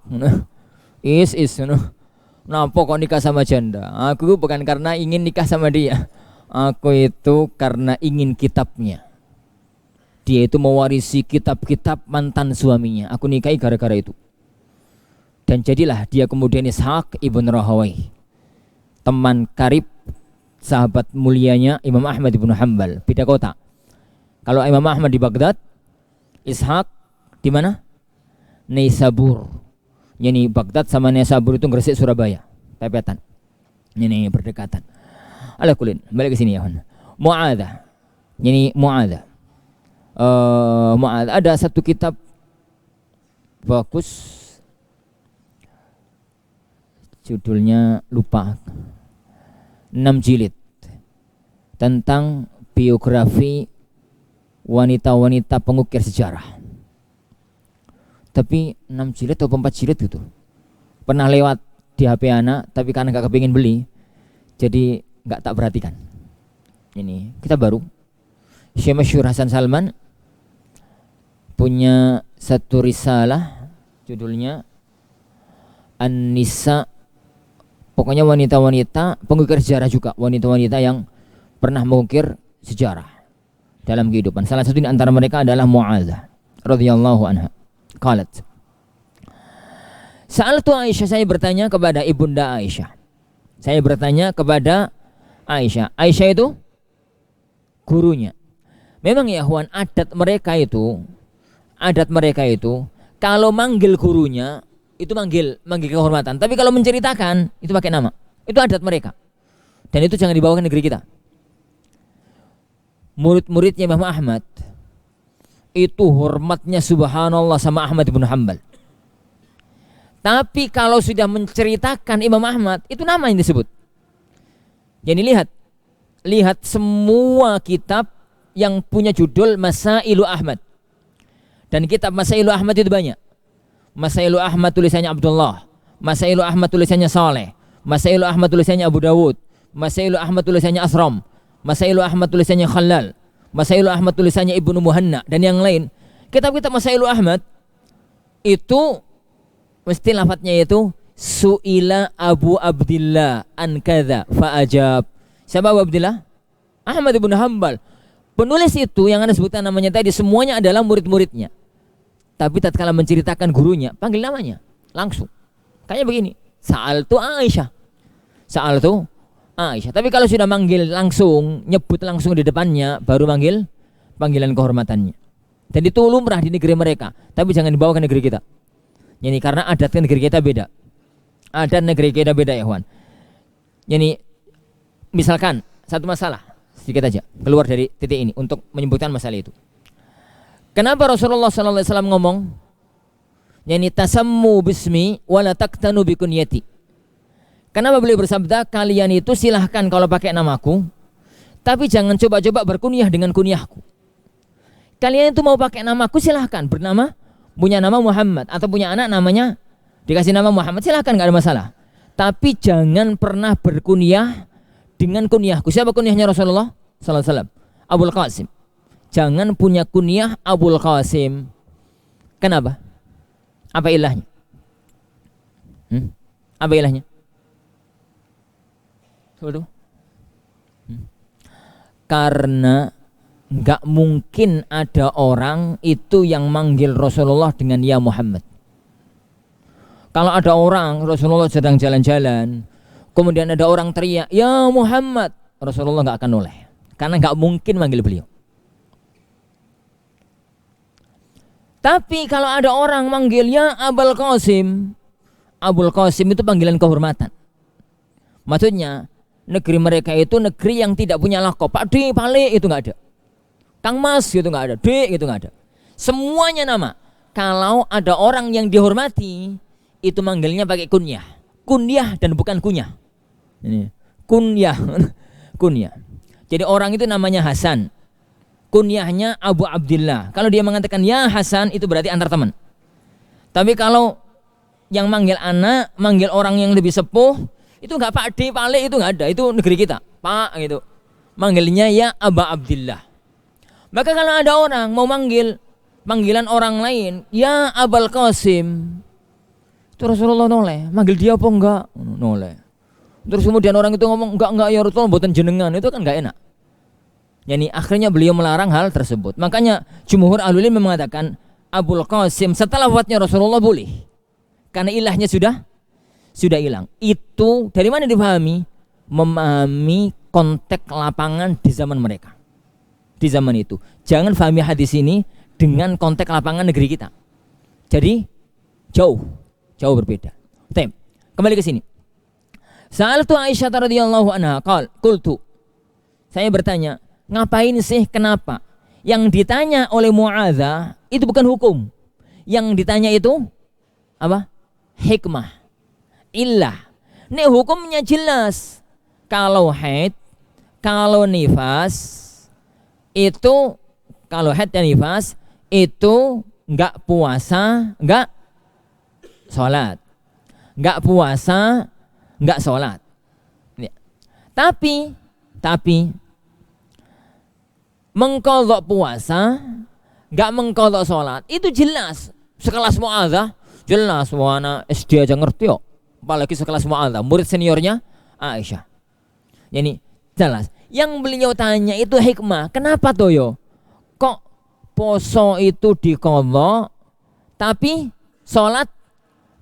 is napa kok nikah sama janda? Aku bukan karena ingin nikah sama dia, aku itu karena ingin kitabnya. Dia itu mewarisi kitab-kitab mantan suaminya, aku nikahi gara-gara itu. Dan jadilah dia kemudian Ishaq ibn Rahawai, teman karib sahabat mulianya Imam Ahmad ibn Hanbal, beda kota. Kalau Imam Ahmad di Baghdad, Ishaq di mana? Naisabur. Yani Baghdad sama Naisabur itu Gresik Surabaya, pepetan. Ini berdekatan. Ala kulin, balik ke sini ya. Mu'adzah. Yani Mu'adzah. Mu'adzah ada satu kitab bagus, judulnya lupa, 6 jilid tentang biografi wanita-wanita pengukir sejarah. Tapi 6 jilid atau 4 jilid gitu. Pernah lewat di HP anak, tapi karena gak kepingin beli, jadi gak tak perhatikan. Ini kita baru Syekh Masyhur Hasan Salman punya satu risalah, judulnya An-Nisa. Pokoknya wanita-wanita pengukir sejarah juga, wanita-wanita yang pernah mengukir sejarah dalam kehidupan. Salah satu di antara mereka adalah Mu'adzah radhiyallahu anha. Qalat, Sa'altu Aisyah, saya bertanya kepada ibunda Aisyah. Saya bertanya kepada Aisyah. Aisyah itu gurunya. Memang ya Huan, adat mereka itu kalau manggil gurunya itu manggil kehormatan. Tapi kalau menceritakan itu pakai nama. Itu adat mereka. Dan itu jangan dibawa ke negeri kita. Murid-muridnya Imam Ahmad itu hormatnya subhanallah sama Ahmad bin Hanbal. Tapi kalau sudah menceritakan Imam Ahmad, itu nama yang disebut. Jadi lihat semua kitab yang punya judul Masailu Ahmad. Dan kitab Masailu Ahmad itu banyak. Masailu Ahmad tulisannya Abdullah, Masailu Ahmad tulisannya Saleh, Masailu Ahmad tulisannya Abu Dawud, Masailu Ahmad tulisannya Asram, Masailu Ahmad tulisannya Khalal, Masailu Ahmad tulisannya Ibnu Muhanna dan yang lain. Kitab-kitab Masailu Ahmad itu mesti lafadznya itu Su'ila Abu Abdillah an kadza fa'ajab. Siapa Abu Abdillah? Ahmad ibn Hanbal. Penulis itu yang Anda sebutkan namanya tadi semuanya adalah murid-muridnya. Tapi tatkala menceritakan gurunya, panggil namanya langsung. Kayak begini, Sa'altu Aisyah. Tapi kalau sudah manggil langsung, nyebut langsung di depannya, baru manggil panggilan kehormatannya. Dan itu lumrah di negeri mereka, tapi jangan dibawa ke negeri kita. Ini karena adat negeri kita beda. Adat negeri kita beda ya, Wan. Ini misalkan satu masalah, sedikit aja, keluar dari titik ini untuk menyebutkan masalah itu. Kenapa Rasulullah SAW ngomong, yani tasammu bismi wala taktanu bikunyati. Kenapa beliau bersabda, kalian itu silahkan kalau pakai namaku, tapi jangan coba-coba berkunyah dengan kunyahku. Kalian itu mau pakai namaku silahkan, punya nama Muhammad atau punya anak namanya dikasih nama Muhammad, silahkan, gak ada masalah. Tapi jangan pernah berkunyah dengan kunyahku. Siapa kunyahnya Rasulullah SAW? Abul Qasim. Jangan punya kunyah Abul Qasim. Kenapa? Apa ilahnya? Apa ilahnya? Betul. Karena nggak mungkin ada orang itu yang manggil Rasulullah dengan ya Muhammad. Kalau ada orang Rasulullah sedang jalan-jalan, kemudian ada orang teriak ya Muhammad, Rasulullah nggak akan noleh, karena nggak mungkin manggil beliau. Tapi kalau ada orang manggil ya Abul Qasim, Abul Qasim itu panggilan kehormatan. Maksudnya negeri mereka itu negeri yang tidak punya lakob. Pak D, Pale itu nggak ada. Kang Mas gitu nggak ada. D gitu nggak ada. Semuanya nama. Kalau ada orang yang dihormati, itu manggilnya pakai kunyah. Kunyah dan bukan kunyah. Ini kunyah, kunyah. Jadi orang itu namanya Hasan. Kunyahnya Abu Abdillah. Kalau dia mengatakan ya Hasan, itu berarti antar teman. Tapi kalau yang manggil anak, manggil orang yang lebih sepuh, itu nggak Pak D, Pak Le, itu nggak ada. Itu negeri kita, Pak gitu. Manggilnya ya Aba Abdillah. Maka kalau ada orang mau manggil panggilan orang lain, ya Abul Qasim, itu Rasulullah noleh. Manggil dia apa enggak? Noleh. Terus kemudian orang itu ngomong enggak ya Rasulullah, mboten jenengan, itu kan enggak enak. Yani akhirnya beliau melarang hal tersebut. Makanya jumhur ahlul ilmi mengatakan Abul Qasim setelah wafatnya Rasulullah boleh. Karena ilahnya sudah hilang. Itu dari mana dipahami? Memahami konteks lapangan di zaman mereka. Di zaman itu. Jangan pahami hadis ini dengan konteks lapangan negeri kita. Jadi jauh berbeda. Kembali ke sini. Sa'altu Aisyah radhiyallahu anha qultu. Saya bertanya, ngapain sih, kenapa? Yang ditanya oleh Mu'adzah itu bukan hukum. Yang ditanya itu apa? Hikmah. Illah. Ini hukumnya jelas. Kalau haid, kalau nifas, itu kalau haid dan nifas itu enggak puasa, enggak sholat. Enggak puasa, enggak sholat. Ya. Tapi mengqadha puasa, enggak mengqadha sholat, itu jelas. Sekelas Mu'adzah, jelas. Wana SD aja ngerti kok. Apalagi sekelas Mu'adzah, murid seniornya Aisyah. Yani jelas. Yang beliau tanya itu hikmah. Kenapa toyo? Kok poso itu diqadha tapi sholat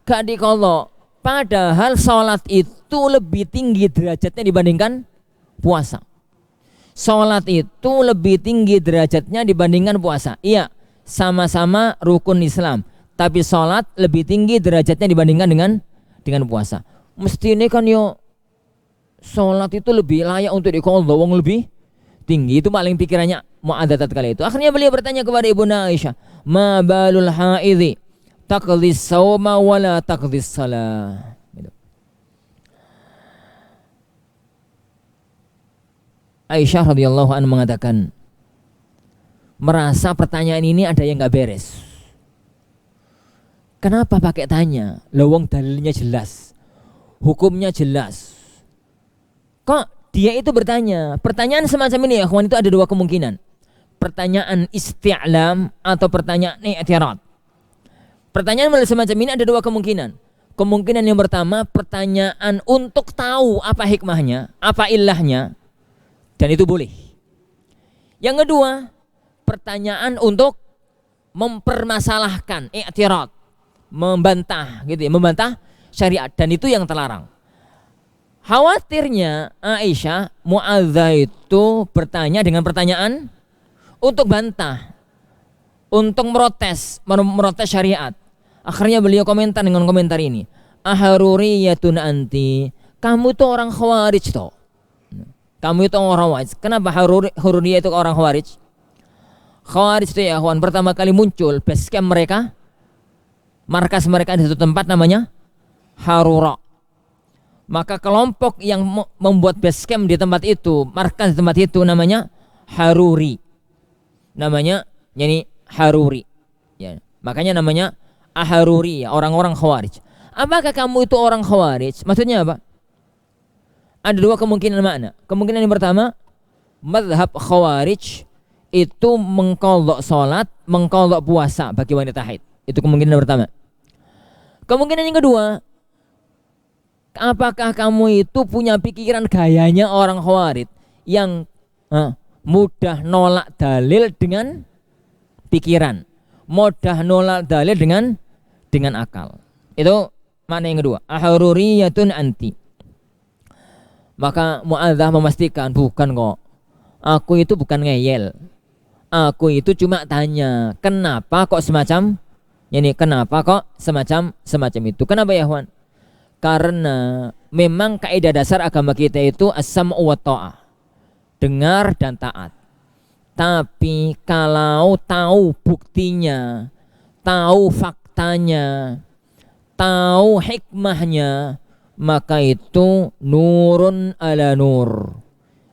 gak diqadha? Padahal sholat itu lebih tinggi derajatnya dibandingkan puasa. Sholat itu lebih tinggi derajatnya dibandingkan puasa. Iya, sama-sama rukun Islam, tapi sholat lebih tinggi derajatnya dibandingkan dengan puasa. Mesti ini kan yo sholat itu lebih layak untuk diqadha, wong lebih tinggi. Itu paling pikirannya Mu'adzah tatkala itu. Akhirnya beliau bertanya kepada Ibunda Aisyah, ma balul haidhi taqdhi shauma wala taqdhi shalah. Gitu. Aisyah radhiyallahu anha mengatakan, merasa pertanyaan ini ada yang nggak beres. Kenapa pakai tanya? Lawang dalilnya jelas, hukumnya jelas. Kok dia itu bertanya? Pertanyaan semacam ini ya kawan, itu ada dua kemungkinan. Pertanyaan isti'lam atau pertanyaan i'tirad. Pertanyaan semacam ini ada dua kemungkinan. Kemungkinan yang pertama, pertanyaan untuk tahu apa hikmahnya, apa ilahnya, dan itu boleh. Yang kedua, pertanyaan untuk mempermasalahkan, i'tirad, membantah gitu ya, membantah syariat, dan itu yang terlarang. Khawatirnya Aisyah, Mu'adzah itu bertanya dengan pertanyaan untuk bantah, untuk merotes syariat. Akhirnya beliau komentar dengan komentar ini, aharuriyatun anti, kamu itu orang khawarij toh. Kamu itu orang khawarij. Kenapa haruriyah itu orang khawarij? Khawarij itu ya kawan, pertama kali muncul base camp mereka, markas mereka di satu tempat namanya Harura. Maka kelompok yang membuat base camp di tempat itu, markas di tempat itu namanya Haruri. Namanya yani Haruri. Ya, makanya namanya Aharuri, ya, orang-orang Khawarij. Apakah kamu itu orang Khawarij? Maksudnya apa? Ada dua kemungkinan makna. Kemungkinan yang pertama, mazhab Khawarij itu mengqadha salat, mengqadha puasa bagi wanita haid. Itu kemungkinan yang pertama. Kemungkinan yang kedua, apakah kamu itu punya pikiran gayanya orang Khawarij yang mudah nolak dalil dengan pikiran, mudah nolak dalil dengan akal. Itu makna yang kedua, aharuriyatun anti. Maka Mu'adzah memastikan, bukan kok, aku itu bukan ngeyel, aku itu cuma tanya kenapa kok semacam ini, kenapa kok semacam itu. Kenapa ya Juan? Karena memang kaidah dasar agama kita itu as-sam'u wa ta'ah, dengar dan taat. Tapi kalau tahu buktinya, tahu faktanya, tahu hikmahnya, maka itu nurun ala nur,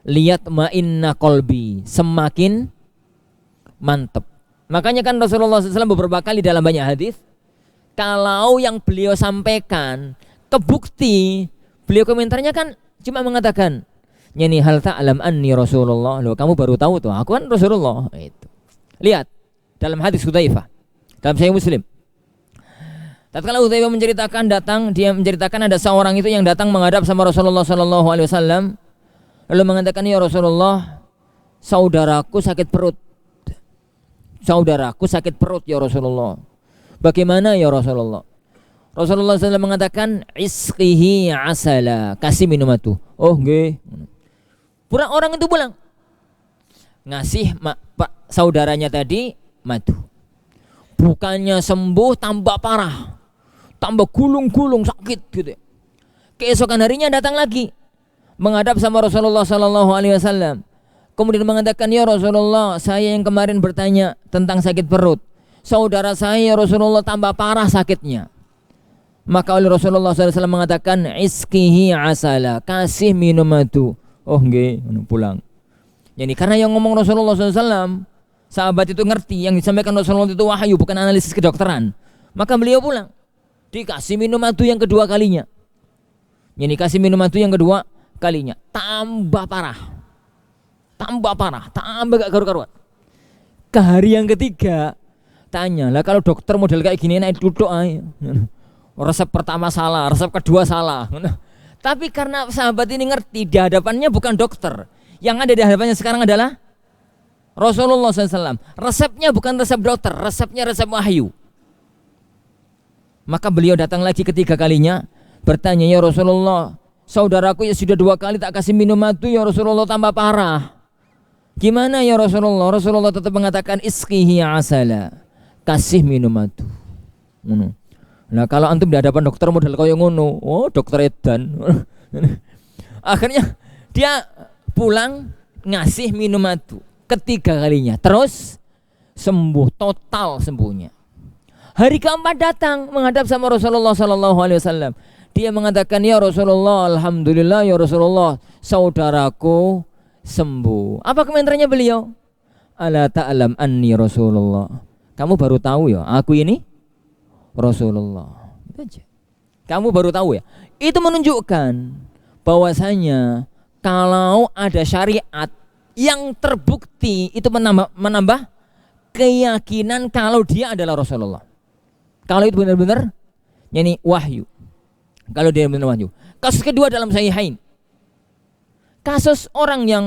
lihat ma'inna qalbi, semakin mantap. Makanya kan Rasulullah SAW beberapa kali dalam banyak hadis Kalau yang beliau sampaikan kebukti, beliau komentarnya kan cuma mengatakan, "Yani hal ta'lam anni Rasulullah." Loh, kamu baru tahu tuh, aku kan Rasulullah. Itu. Lihat dalam hadis Hudzaifah, dalam Sahih Muslim. Tatkala Hudzaifah dia menceritakan ada seorang itu yang datang menghadap sama Rasulullah sallallahu alaihi wasallam, lalu mengatakan, "Ya Rasulullah, saudaraku sakit perut. Saudaraku sakit perut ya Rasulullah. Bagaimana ya Rasulullah?" Rasulullah SAW mengatakan, "Isqihi asala." Kasih minum madu. Oh nggih. Orang itu pulang. Ngasih pak saudaranya tadi madu. Bukannya sembuh, tambah parah. Tambah gulung-gulung sakit gitu. Keesokan harinya datang lagi menghadap sama Rasulullah SAW. Kemudian mengatakan, "Ya Rasulullah, saya yang kemarin bertanya tentang sakit perut. Saudara saya ya Rasulullah tambah parah sakitnya." Maka oleh Rasulullah SAW mengatakan, "Isqihi asala." Kasih minum madu. Oh nggih, pulang. Jadi karena yang ngomong Rasulullah SAW, sahabat itu ngerti yang disampaikan Rasulullah itu wahyu, bukan analisis kedokteran. Maka beliau pulang. Dikasih minum madu yang kedua kalinya. Jadi kasih minum madu yang kedua kalinya. Tambah parah. Tambah gak karu-karuan. Ke hari yang ketiga, tanya lah, kalau dokter model kayak gini enak duduk aja. Resep pertama salah, resep kedua salah. Tapi karena sahabat ini ngerti di hadapannya bukan dokter, yang ada di hadapannya sekarang adalah Rasulullah SAW. Resepnya bukan resep dokter, resepnya resep wahyu. Maka beliau datang lagi ketiga kalinya, bertanya, "Ya Rasulullah, saudaraku ya sudah 2 kali tak kasih minum madu ya Rasulullah tambah parah. Gimana ya Rasulullah?" Rasulullah tetap mengatakan, "Isqihi asala." Kasih minum madu. Nah kalau antum di hadapan dokter model kaya ngono, oh dokter edan. Akhirnya dia pulang ngasih minum madu ketiga kalinya, terus sembuh, total sembuhnya. Hari keempat datang menghadap sama Rasulullah sallallahu alaihi wasallam. Dia mengatakan, "Ya Rasulullah, alhamdulillah ya Rasulullah, saudaraku sembuh." Apa komentarnya beliau? "Ala ta'lam anni Rasulullah." Kamu baru tahu ya, aku ini Rasulullah. Itu aja. Kamu baru tahu ya. Itu menunjukkan bahwasanya kalau ada syariat yang terbukti itu menambah keyakinan kalau dia adalah Rasulullah. Kalau itu benar-benar yani wahyu. Kalau dia benar wahyu. Kasus kedua dalam Sahihain. Kasus orang yang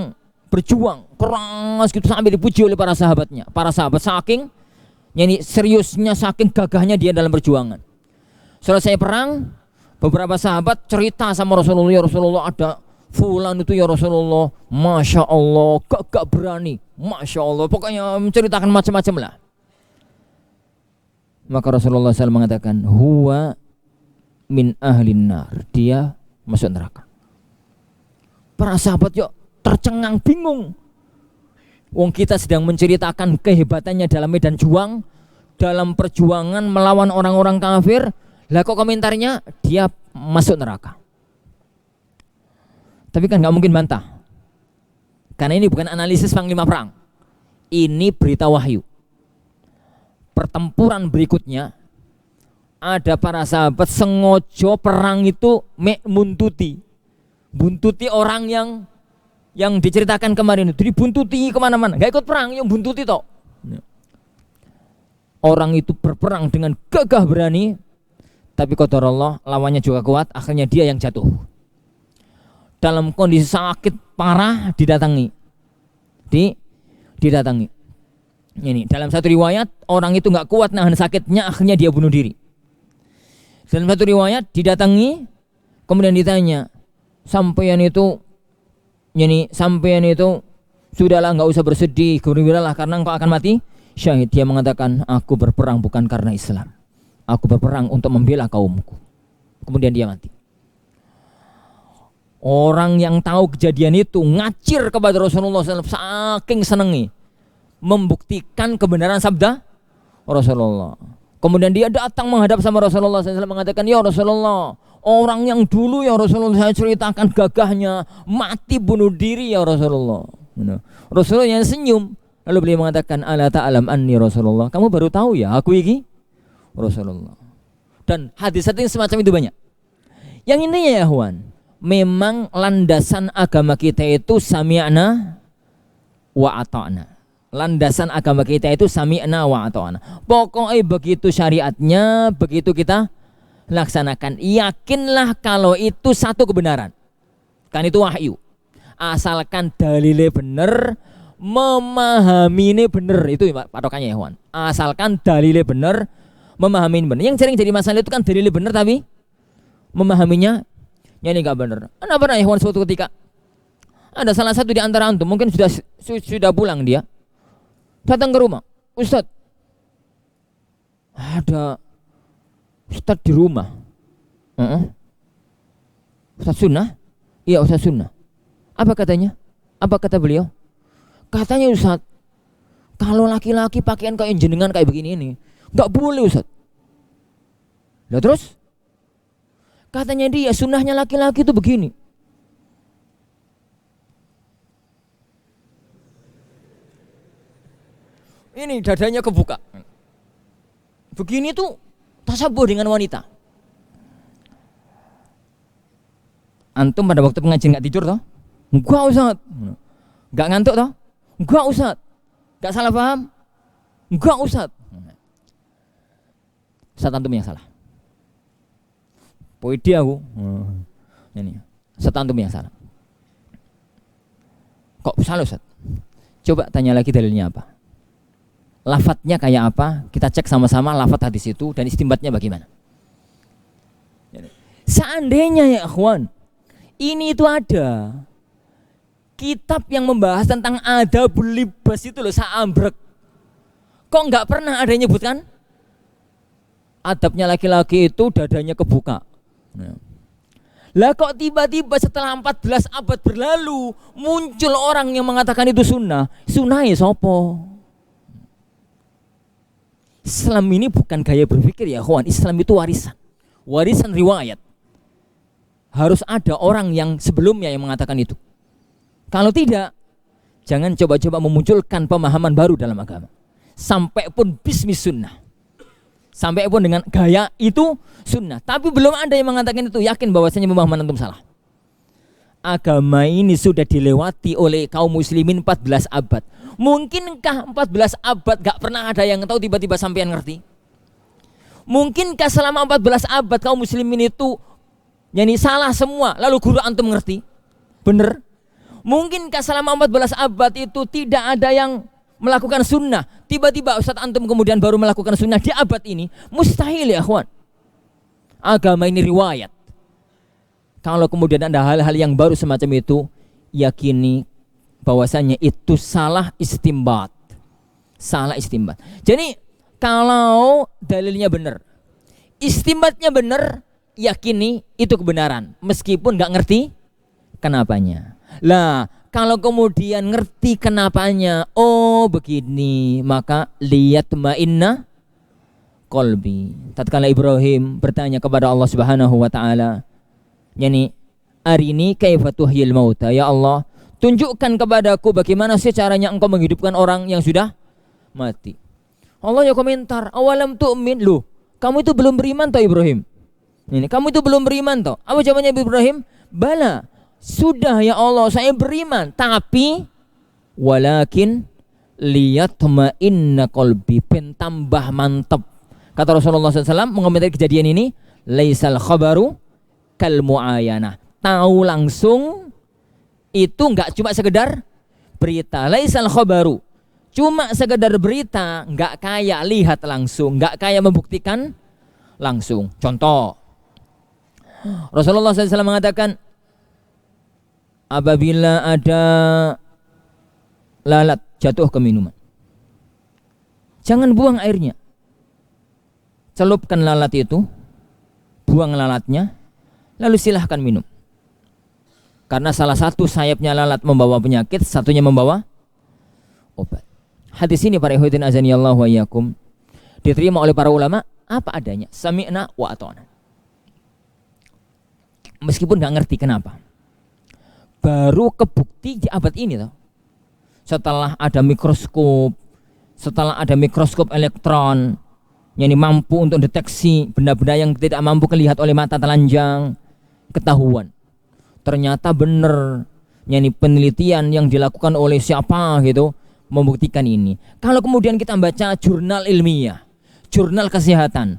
berjuang keras gitu sampai dipuji oleh para sahabatnya. Para sahabat saking yani seriusnya, saking gagahnya dia dalam perjuangan. Selesai perang, beberapa sahabat cerita sama Rasulullah, "Ya Rasulullah, ada fulan itu ya Rasulullah, Masya Allah, gagah berani, Masya Allah." Pokoknya menceritakan macam-macam lah. Maka Rasulullah SAW mengatakan, "Huwa min ahlin nar." Dia masuk neraka. Para sahabat yuk tercengang bingung. Wong kita sedang menceritakan kehebatannya dalam medan juang, dalam perjuangan melawan orang-orang kafir, lah kok komentarnya dia masuk neraka. Tapi kan nggak mungkin bantah, karena ini bukan analisis panglima perang, ini berita wahyu. Pertempuran berikutnya ada para sahabat sengojo perang itu buntuti orang yang diceritakan kemarin itu, dibuntuti kemana-mana, gak ikut perang, yang buntuti toh. Orang itu berperang dengan gagah berani, tapi qadar Allah lawannya juga kuat, akhirnya dia yang jatuh. Dalam kondisi sakit parah didatangi. Ini dalam satu riwayat orang itu nggak kuat nahan sakitnya, akhirnya dia bunuh diri. Dalam satu riwayat didatangi, kemudian ditanya, sampeyan itu sudahlah, nggak usah bersedih, gembiralah karena engkau akan mati syahid. Dia mengatakan, "Aku berperang bukan karena Islam, aku berperang untuk membela kaumku." Kemudian dia mati. Orang yang tahu kejadian itu ngacir kepada Rasulullah SAW, saking senengi membuktikan kebenaran sabda Rasulullah. Kemudian dia datang menghadap sama Rasulullah SAW mengatakan, "Ya Rasulullah, orang yang dulu ya Rasulullah saya ceritakan gagahnya, mati bunuh diri ya Rasulullah." Rasulullah yang senyum, lalu beliau mengatakan, "Ala ta'lam anni Rasulullah." Kamu baru tahu ya aku ini Rasulullah. dan hadis-hadis semacam itu banyak. Yang intinya ya ikhwan, memang landasan agama kita itu sami'na wa ata'na. Landasan agama kita itu sami'na wa ata'na. Pokoknya begitu syariatnya, begitu kita laksanakan. Yakinlah kalau itu satu kebenaran. Kan itu wahyu. Asalkan dalilnya benar, memahami ini benar, itu patokannya ya ikhwan. Asalkan dalilnya benar, memahami ini benar. Yang sering jadi masalah itu kan dalilnya benar tapi memahaminya ya ini enggak benar. Kenapa ya ikhwan, suatu ketika ada salah satu di antara antum mungkin sudah pulang, dia datang ke rumah, Ustaz, ada Ustaz di rumah. Ustaz sunnah? Iya Ustaz sunnah. Apa katanya? Apa kata beliau? Katanya Ustaz, kalau laki-laki pakaian kayak jenengan kayak begini ini nggak boleh Ustaz. Lah terus? Katanya dia sunnahnya laki-laki itu begini. Ini dadanya kebuka. Begini tuh tasabuh dengan wanita. Antum pada waktu pengajian nggak tidur toh? Enggak Ustaz. Nggak ngantuk toh? Enggak Ustaz. Enggak salah paham? Enggak Ustaz. Ustaz antum yang salah. Poedi aku. Ini. Ustaz antum yang salah. Kok salah Ustaz? Coba tanya lagi dalilnya apa? Lafadznya kayak apa? Kita cek sama-sama lafadz hadis itu dan istimbatnya bagaimana. Seandainya ya ikhwan, ini itu ada kitab yang membahas tentang adabul libas itu loh, saambrek. Kok nggak pernah ada yang nyebutkan adabnya laki-laki itu dadanya kebuka. Lah kok tiba-tiba setelah 14 abad berlalu muncul orang yang mengatakan itu sunnah. Sunnah ya sopo? Islam ini bukan gaya berpikir ya kawan. Islam itu warisan. Warisan riwayat. Harus ada orang yang sebelumnya yang mengatakan itu. Kalau tidak, jangan coba-coba memunculkan pemahaman baru dalam agama. Sampai pun bismi sunnah. Sampai pun dengan gaya itu sunnah. Tapi belum ada yang mengatakan itu, yakin bahwasanya pemahaman antum salah. Agama ini sudah dilewati oleh kaum muslimin 14 abad. Mungkinkah 14 abad gak pernah ada yang tahu, tiba-tiba sampean ngerti? Mungkinkah selama 14 abad kaum muslimin itu yani salah semua, lalu guru antum ngerti? Bener? Mungkinkah selama 14 abad itu tidak ada yang melakukan sunnah, tiba-tiba Ustaz antum kemudian baru melakukan sunnah di abad ini? Mustahil ya akhwan. Agama ini riwayat. Kalau kemudian ada hal-hal yang baru semacam itu, yakini bahwasanya itu salah istimbat. Salah istimbat. Jadi kalau dalilnya benar, istimbatnya benar, yakini itu kebenaran meskipun nggak ngerti kenapanya. Lah kalau kemudian ngerti kenapanya, oh begini, maka liyatma'inna qalbi. Tatkala Ibrahim bertanya kepada Allah Subhanahu wa taala, yani arini kaifa tuhyil mauta, ya Allah, tunjukkan kepadaku bagaimana sih caranya engkau menghidupkan orang yang sudah mati. Allah ya komentar, awalam tu'min, loh kamu itu belum beriman toh Ibrahim? Ini kamu itu belum beriman toh? Apa jawabannya Ibrahim? Bala, sudah ya Allah saya beriman, tapi walakin liyatma'inna qalbi, pen tambah mantap. Kata Rasulullah SAW mengomentari kejadian ini, laisal khabaru kal mu'ayanah. Tahu langsung itu enggak cuma sekedar berita. Laisal khabaru, cuma sekedar berita, enggak kayak lihat langsung, enggak kayak membuktikan langsung. Contoh, Rasulullah SAW mengatakan, apabila ada lalat jatuh ke minuman, jangan buang airnya, celupkan lalat itu, buang lalatnya, lalu silahkan minum. Karena salah satu sayapnya lalat membawa penyakit, satunya membawa obat. Hadis ini para ikhwatin azanillahu wa iyyakum diterima oleh para ulama apa adanya, sami'na wa ata'na. Meskipun nggak ngerti kenapa. Baru kebukti di abad ini toh. Setelah ada mikroskop, setelah ada mikroskop elektron, yang mampu untuk deteksi benda-benda yang tidak mampu dilihat oleh mata telanjang, ketahuan. Ternyata benar, yakni penelitian yang dilakukan oleh siapa gitu membuktikan ini. Kalau kemudian kita baca jurnal ilmiah, jurnal kesehatan,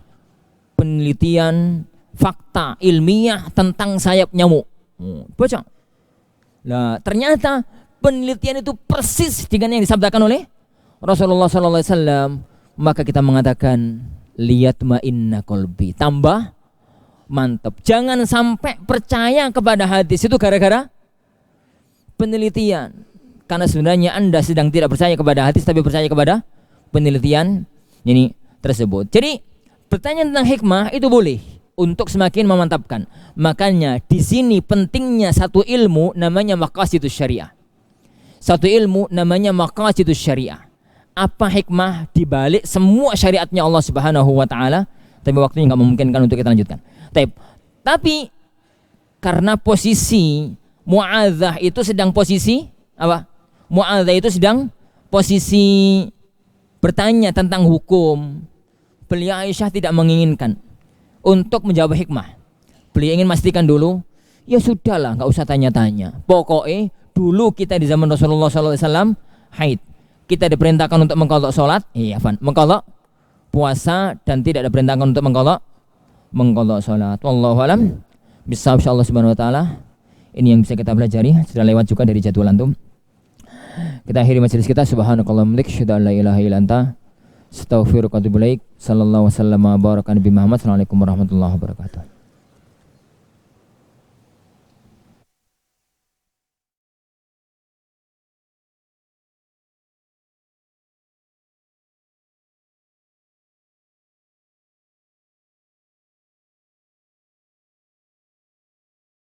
penelitian fakta ilmiah tentang sayap nyamuk, baca. Nah, ternyata penelitian itu persis dengan yang disabdakan oleh Rasulullah SAW. Maka kita mengatakan liyatma'inna qalbi, tambah mantap. Jangan sampai percaya kepada hadis itu gara-gara penelitian, karena sebenarnya Anda sedang tidak percaya kepada hadis tapi percaya kepada penelitian ini tersebut. Jadi pertanyaan tentang hikmah itu boleh untuk semakin memantapkan. Makanya di sini pentingnya satu ilmu namanya maqasidus syariah. Satu ilmu namanya maqasidus syariah. Apa hikmah di balik semua syariatnya Allah Subhanahu wa taala? Tapi waktunya enggak memungkinkan untuk kita lanjutkan. Tapi karena posisi Mu'adzah itu sedang posisi apa? Mu'adzah itu sedang posisi bertanya tentang hukum. Beliau Aisyah tidak menginginkan untuk menjawab hikmah. Beliau ingin memastikan dulu, ya sudahlah, enggak usah tanya-tanya. Pokoknya dulu kita di zaman Rasulullah SAW haid. Kita diperintahkan untuk mengqadha salat, mengqadha puasa, dan tidak diperintahkan untuk mengqadha salat. Wallahu alam bisawab. Insyaallah subhanahu wa taala ini yang bisa kita pelajari, sudah lewat juga dari jadwal antum. Kita akhiri majelis kita. Subhanakallahumma wa bihamdika, la ilaha illa anta, astaghfiruka wa atubu ilaik. Sallallahu wasallam wa baraka nabi Muhammad. Assalamualaikum warahmatullahi wabarakatuh.